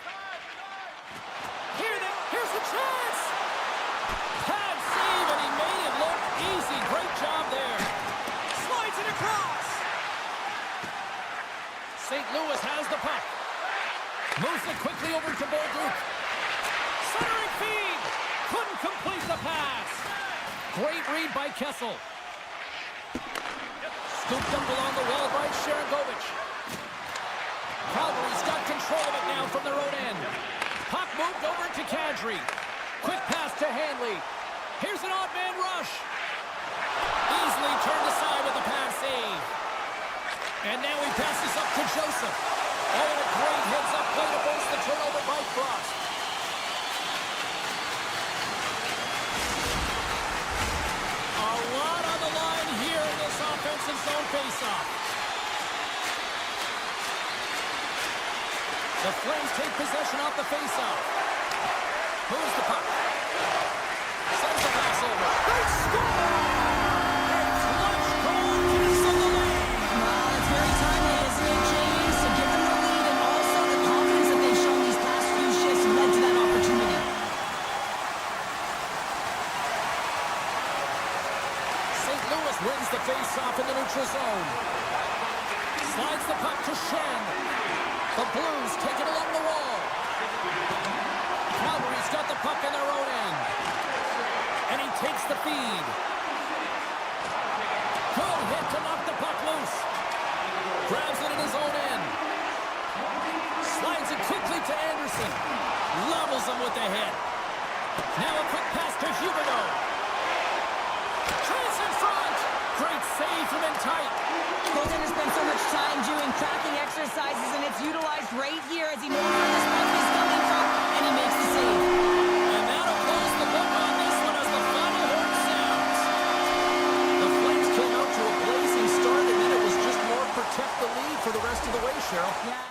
Here's the chance! Pad save, and he made it look easy. Great job there. Slides it across. St. Louis has the puck. Moves it quickly over to Bolduc. Centering feed. Couldn't complete the pass. Great read by Kessel. Scooped up along the wall by Sharangovich. Calgary's got control of it now from their own end. Puck moved over to Kadri. Quick pass to Hanley. Here's an odd man rush. Easily turned aside with a pass save. And now he passes up to Joseph. Oh, and a great heads-up play to force the turnover by Frost. A lot on the line here in this offensive zone faceoff. The Flames take possession off the faceoff. Moves the puck. Sends the pass over. They score! A clutch goal cancel the lead. Well, it's very timely, isn't it, James? To give them the lead and also the confidence that they've shown these past few shifts led to that opportunity. St. Louis wins the faceoff in the neutral zone. Slides the puck to Shen. The Blues take it along the wall. Calgary's got the puck in their own end. And he takes the feed. Good hit to knock the puck loose. Grabs it in his own end. Slides it quickly to Anderson. Levels him with the hit. Now a quick pass to Huberdeau. Chance in front. Great save from in tight. Goaltender spent so much time doing tracking exercises, and it's utilized right here as he knows where this puck is coming from, and he makes the save. And that'll close the book on this one as the final horn sounds. The Flames came out to a blazing start, and then it was just more protect the lead for the rest of the way, Cheryl. Yeah.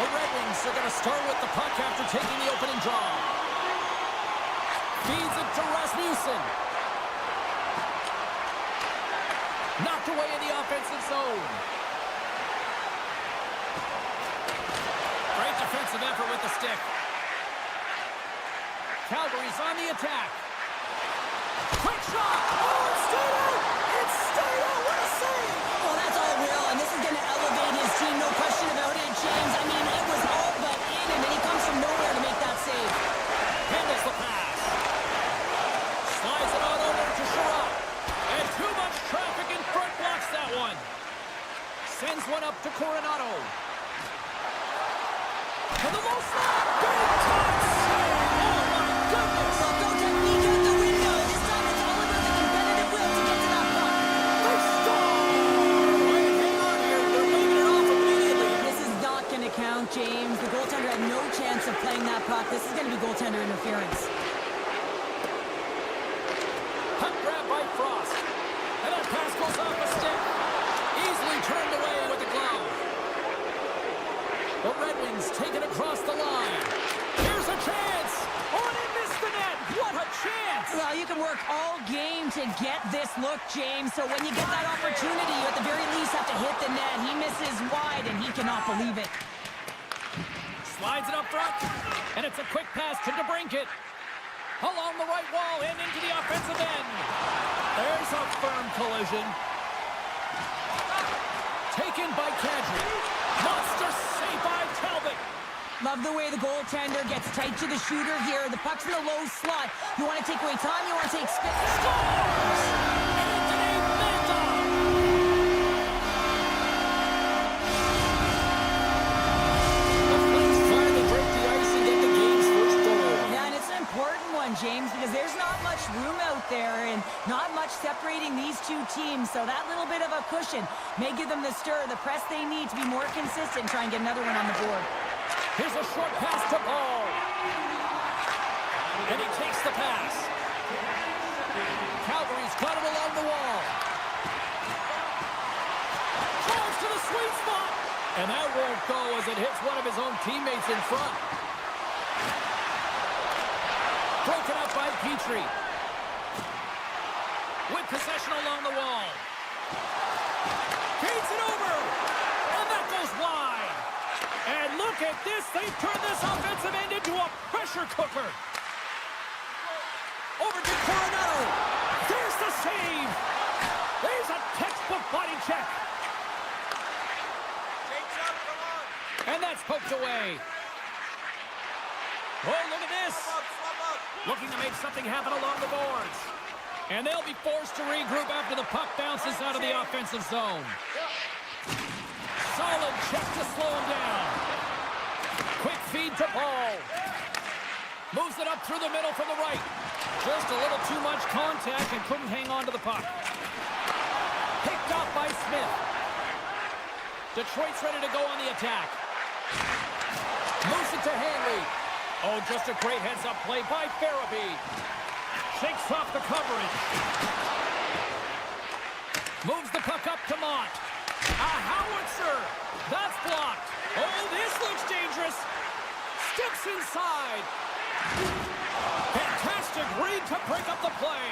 The Red Wings are going to start with the puck after taking the opening draw. Feeds it to Rasmussen. Knocked away in the offensive zone. Great defensive effort with the stick. Calgary's on the attack. Quick shot! Oh, it's stayed out! It's stayed out! What a save! Well, that's all Will, and this is going to elevate his team, no question about it, James. I mean, it was all but in, and then he comes from nowhere to make that save. Handles the pass. Slides it on over to Sherrod. And too much traffic in front blocks that one. Sends one up to Coronado. To the low slot. Big time save. Oh, my goodness. Well, go technique out the window. This time it's all about the competitive will to get to that puck. They score. Wait, hang on here. They're waving it off immediately. This is not going to count, James. The goaltender had no chance of playing that puck. This is going to be goaltender interference. Puck grab by Frost. And that pass goes off the stick. Easily turned away with the glove. The Red Wings take it across the line. Here's a chance. Oh, and he missed the net. What a chance. Well, you can work all game to get this look, James. So when you get that opportunity, you at the very least have to hit the net. He misses wide, and he cannot believe it. Slides it up front. And it's a quick pass to DeBrincat. Along the right wall and into the offensive end. There's a firm collision. Taken by Kadri. Monster save by Talbot. Love the way the goaltender gets tight to the shooter here. The puck's in the low slot. You want to take away time, you want to take spin. Scores! Anthony Manta! The Flames finally break the ice and get the game's first goal. Yeah, and it's an important one, James, because there's not much room out there and not much separating these two teams. So that little bit of a cushion may give them the stir, the press they need to be more consistent and try and get another one on the board. Here's a short pass to Paul. And he takes the pass. Calgary's got it along the wall. Drives to the sweet spot. And that won't go as it hits one of his own teammates in front. Broken up by Petrie. With possession along the wall. Feeds it over. And that goes wide. And look at this. They've turned this offensive end into a pressure cooker. Over to Coronado. There's the save. There's a textbook body check. And that's poked away. Oh, look at this. Looking to make something happen along the boards. And they'll be forced to regroup after the puck bounces out of the offensive zone. Solid check to slow him down. Quick feed to Paul. Moves it up through the middle from the right. Just a little too much contact and couldn't hang on to the puck. Picked off by Smith. Detroit's ready to go on the attack. Moves it to Hanley. Oh, just a great heads-up play by Farabee. Shakes off the coverage. Moves the puck up to Mott. A howitzer. That's blocked. Oh, this looks dangerous. Steps inside. Fantastic read to break up the play.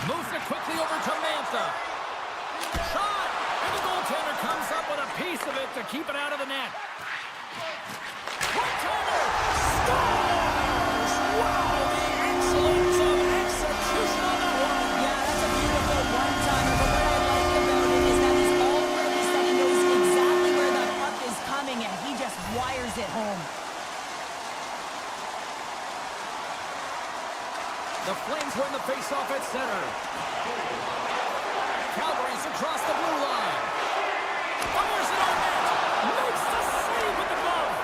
Moves it quickly over to Mantha. Shot. And the goaltender comes up with a piece of it to keep it out of the net. One-timer. Scores! Wow, the excellence of execution on that one. Yeah, that's a beautiful one-timer, but what I like about it is that he's already said he knows exactly where that puck is coming, and he just wires it home. The Flames win the face-off at center. Calgary's across the blue line. Fires it on net. Makes the save with the glove.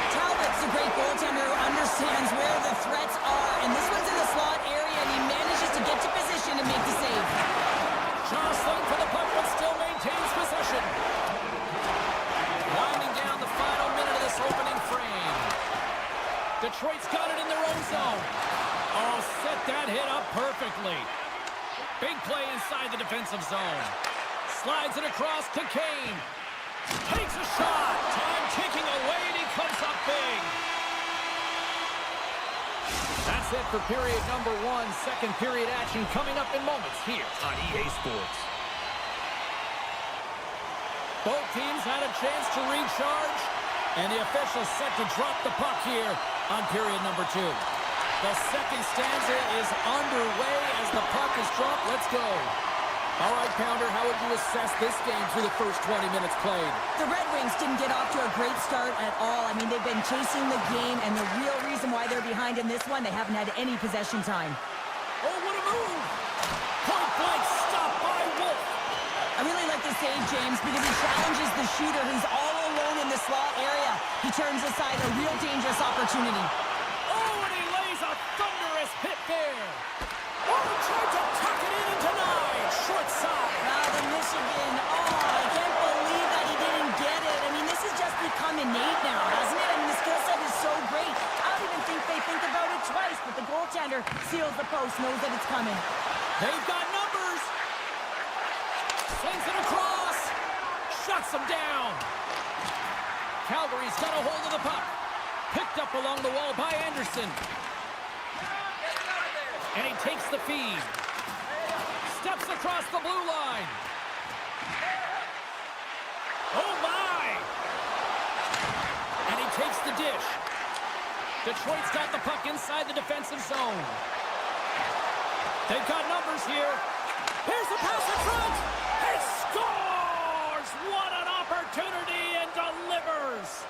Talbot's a great goaltender who understands where the threats are, and this one's in the slot area, and he manages to get to position and make the save. Jostling for the puck, but still maintains possession. Winding down the final minute of this opening frame. Detroit's got it in their own zone. Oh, set that hit up perfectly. Big play inside the defensive zone. Slides it across to Kane. Takes a shot. Time ticking away that's it for period number 1. Second period action coming up in moments here on EA Sports. Both teams had a chance to recharge, and the officials set to drop the puck here on period number 2. The second stanza is underway as the puck is dropped. Let's go. All right, Pounder, how would you assess this game through the first 20 minutes played? The Red Wings didn't get off to a great start at all. I mean, they've been chasing the game, and the real reason why they're behind in this one, they haven't had any possession time. Oh, what a move! Point blank stop by Wolf. I really like the save, James, because he challenges the shooter who's all alone in the slot area. He turns aside a real dangerous opportunity. Oh, and he lays a thunderous hit there. Oh, tried to tuck it in and denied. Short side. The Michigan. Oh, I can't believe that he didn't get it. I mean, this has just become innate now, hasn't it? I mean, the skill set is so great. I don't even think they think about it twice, but the goaltender seals the post, knows that it's coming. They've got numbers. Sends it across. Shuts them down. Calgary's got a hold of the puck. Picked up along the wall by Anderson. And he takes the feed. Steps across the blue line. Oh, my! And he takes the dish. Detroit's got the puck inside the defensive zone. They've got numbers here. Here's the pass in front. He scores! What an opportunity, and delivers!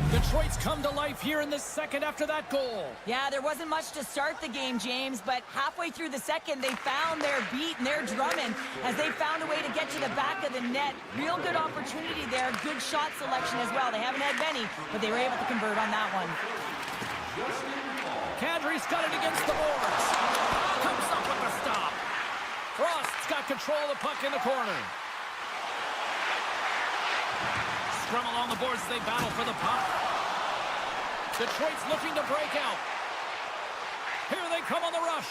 Detroit's come to life here in the second after that goal. Yeah, there wasn't much to start the game, James, but halfway through the second, they found their beat and their drumming as they found a way to get to the back of the net. Real good opportunity there, good shot selection as well. They haven't had many, but they were able to convert on that one. Kadri's got it against the boards. Comes up with the stop. Frost's got control of the puck in the corner. Scrum along the boards as they battle for the puck. Detroit's looking to break out. Here they come on the rush.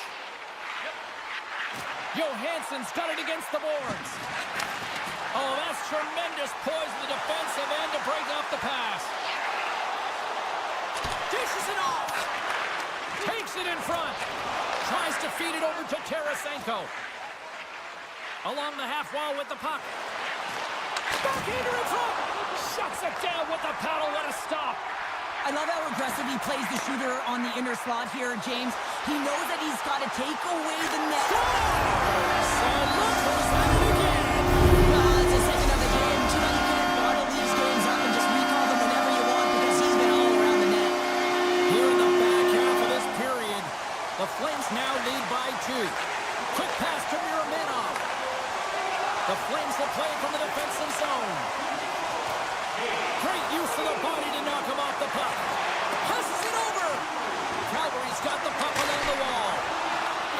Johansson's got it against the boards. Oh, that's tremendous poise in the defensive end to break off the pass. Dishes it off. Takes it in front. Tries to feed it over to Tarasenko. Along the half wall with the puck. Backhander in front. Shuts it down with the paddle. What a stop. I love how aggressive he plays the shooter on the inner slot here, James. He knows that he's got to take away the net. And look who's at it again. It's a second of the game. Too many can't bottle these games up and just recall them whenever you want because he's been all around the net. Here in the back half of this period, the Flames now lead by 2. Quick pass to Miraminov. The Flames will play from the defensive zone. Great use of the body to knock him off the puck. Passes it over. Calgary's got the puck along the wall.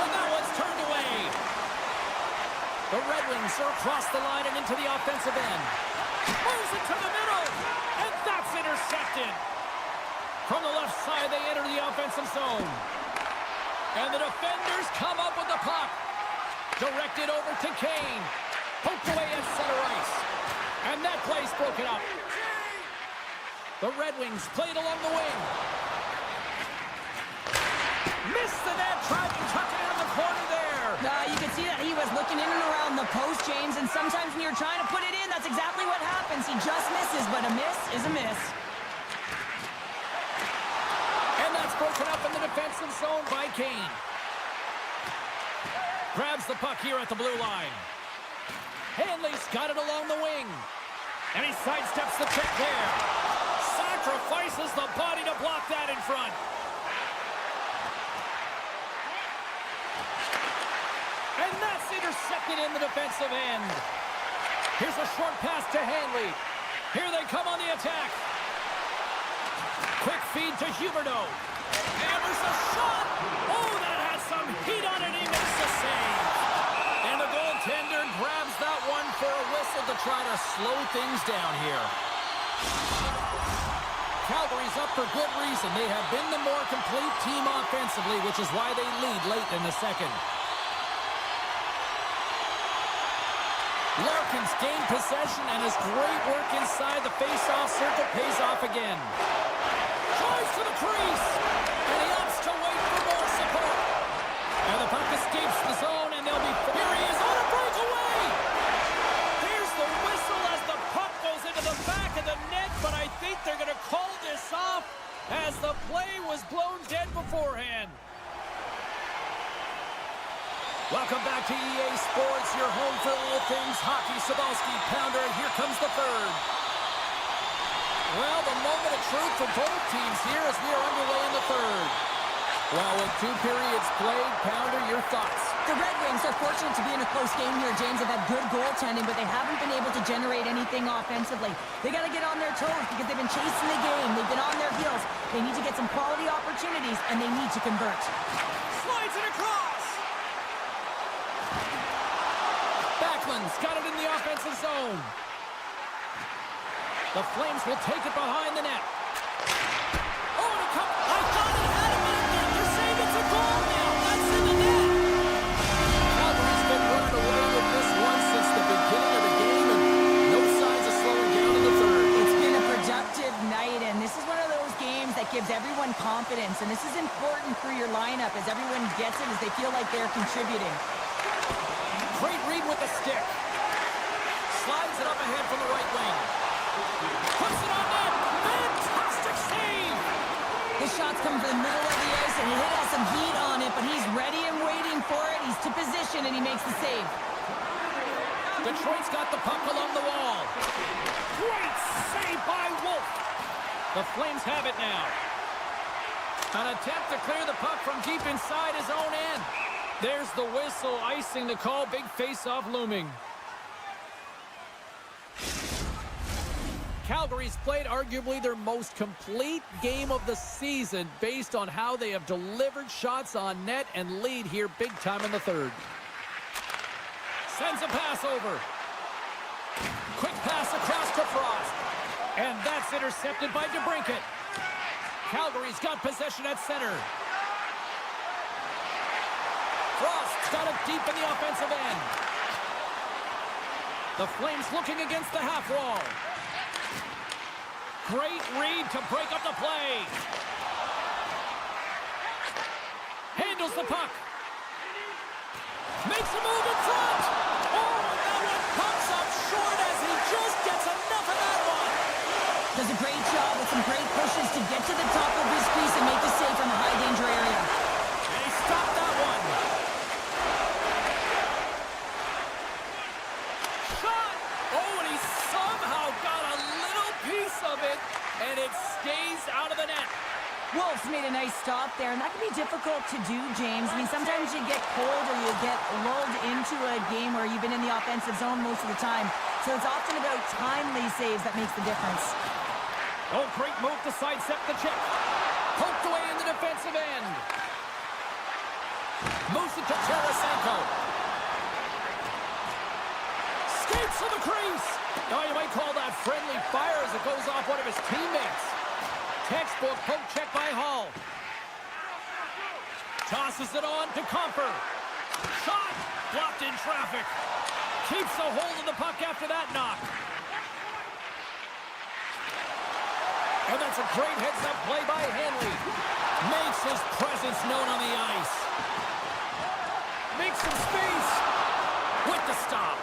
And that one's turned away. The Red Wings are across the line and into the offensive end. Moves it to the middle. And that's intercepted. From the left side, they enter the offensive zone. And the defenders come up with the puck. Directed over to Kane. Poked away at center ice. And that play's broken up. The Red Wings played along the wing. Missed the net, tried to tuck it in the corner there. You can see that he was looking in and around the post, James, and sometimes when you're trying to put it in, that's exactly what happens. He just misses, but a miss is a miss. And that's broken up in the defensive zone by Kane. Grabs the puck here at the blue line. Hanley's got it along the wing. And he sidesteps the check there. Sacrifices the body to block that in front. And that's intercepted in the defensive end. Here's a short pass to Hanley. Here they come on the attack. Quick feed to Huberdeau. And there's a shot. Oh, that has some heat on it. He makes the save. And the goaltender grabs that one for a whistle to try to slow things down here. Calgary's up for good reason. They have been the more complete team offensively, which is why they lead late in the second. Larkin's gained possession. possession, and his great work inside the face-off circle pays off again. Drives to the crease, and he opts to wait for more support. And the puck escapes the zone, and they'll be... Here he is on a breakaway! Here's the whistle as the puck goes into the back of the net, but I think they're going to call this off as the play was blown dead beforehand. Welcome back to EA Sports, your home for all things hockey. Cybulski, Pounder, and here comes the third. Well, the moment of truth for both teams here as we are underway in the third. Well, with 2 periods played, Pounder, your thoughts? The Red Wings are fortunate to be in a close game here, James. They've had good goaltending, but they haven't been able to generate anything offensively. They got to get on their toes because they've been chasing the game. They've been on their heels. They need to get some quality opportunities, and they need to convert. Slides it across! Backlund's got it in the offensive zone. The Flames will take it behind the net. Oh, and a cup. I thought it had him in there. They're saying it's a goal now. That's in the net. Calgary's been running away with this one since the beginning of the game, and no signs of slowing down in the third. It's been a productive night, and this is one of those games that gives everyone confidence, and this is important for your lineup as everyone gets it, as they feel like they're contributing. Great read with the stick. Slides it up ahead from the right wing. Puts it on net. Fantastic save. The shot's come from the middle of the ice, and he has some heat on it, but he's ready and waiting for it. He's to position, and he makes the save. Detroit's got the puck along the wall. Great save by Wolf. The Flames have it now. An attempt to clear the puck from deep inside his own end. There's the whistle, icing the call. Big face-off looming. Calgary's played arguably their most complete game of the season based on how they have delivered shots on net and lead here big time in the third. Sends a pass over. Quick pass across to Frost. And that's intercepted by DeBrincat. Calgary's got possession at center. Frost's got it deep in the offensive end. The Flames looking against the half wall. Great read to break up the play. Handles the puck. Makes a move in front. Oh, that one pops up short as he just gets enough of that one. Does a great job with some great pushes to get to the top of his crease and make the save from a high danger area. And he stopped that one. Shot. Oh, and he somehow got a little piece of it, and it stays out of the net. Wolf's made a nice stop there, and that can be difficult to do, James. I mean, sometimes you get cold or you get lulled into a game where you've been in the offensive zone most of the time. So it's often about timely saves that makes the difference. Oh, great move to sidestep the check. Poked away in the defensive end. Moves it to Tarasenko. Skates to the crease. Oh, you might call that friendly fire as it goes off one of his teammates. Textbook poke check by Hall. Tosses it on to Comfer. Shot! Blocked in traffic. Keeps a hold of the puck after that knock. And that's a great heads-up play by Henley. Makes his presence known on the ice. Makes some space. With the stop.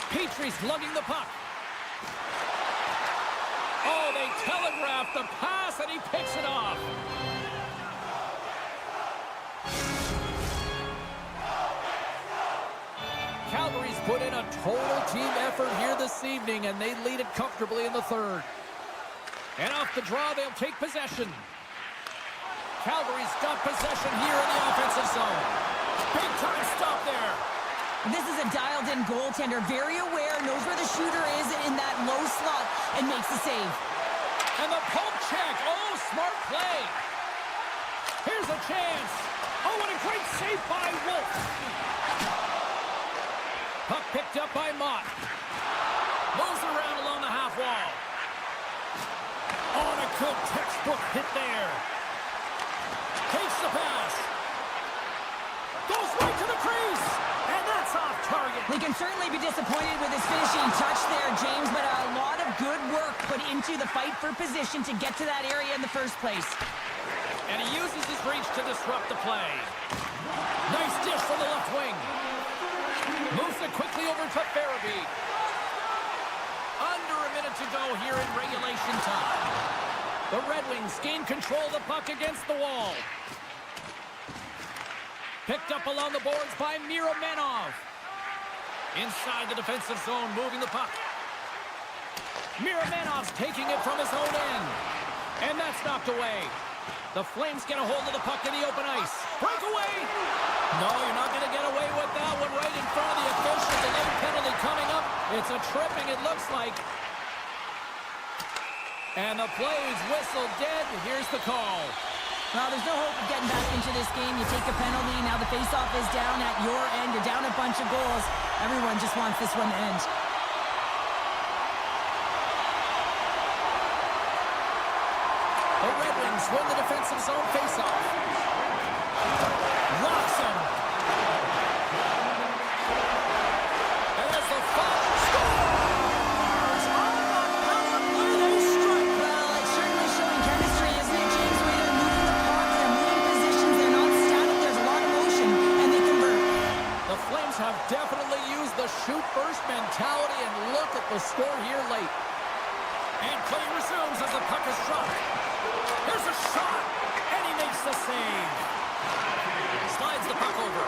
Petrie's lugging the puck. Oh, they telegraphed the pass, and he picks it off. Calgary's put in a total team effort here this evening, and they lead it comfortably in the third. And off the draw, they'll take possession. Calgary's got possession here in the offensive zone. Big time stop there. This is a dialed-in goaltender, very aware, knows where the shooter is in that low slot, and makes the save. And the poke check. Oh, smart play. Here's a chance. Oh, what a great save by Wolf. Puck picked up by Mott. Moves around along the half wall. Oh, and a good textbook hit there. Takes the pass. Goes right to the crease. And that's off target. He can certainly be disappointed with his finishing touch into the fight for position to get to that area in the first place. And he uses his reach to disrupt the play. Nice dish from the left wing. Moves it quickly over to Farabee. Under a minute to go here in regulation time. The Red Wings gain control of the puck against the wall. Picked up along the boards by Miromenov. Inside the defensive zone, moving the puck. Miromenov's taking it from his own end. And that's knocked away. The Flames get a hold of the puck in the open ice. Breakaway! No, you're not going to get away with that one right in front of the officials. A late penalty coming up. It's a tripping, it looks like. And the play's whistled dead. Here's the call. Well, there's no hope of getting back into this game. You take a penalty. Now the faceoff is down at your end. You're down a bunch of goals. Everyone just wants this one to end. The Red Wings win the defensive zone faceoff. Rocks him. And as the final scores on the power play, they strike. Well, it's certainly showing chemistry, isn't it, James? Where they're moving the puck, they're moving positions, they're not static, there's a lot of motion, and they convert. The Flames have definitely used the shoot-first mentality, and look at the score here late. And play resumes as the puck is dropped. There's a shot, and he makes the save. Slides the puck over.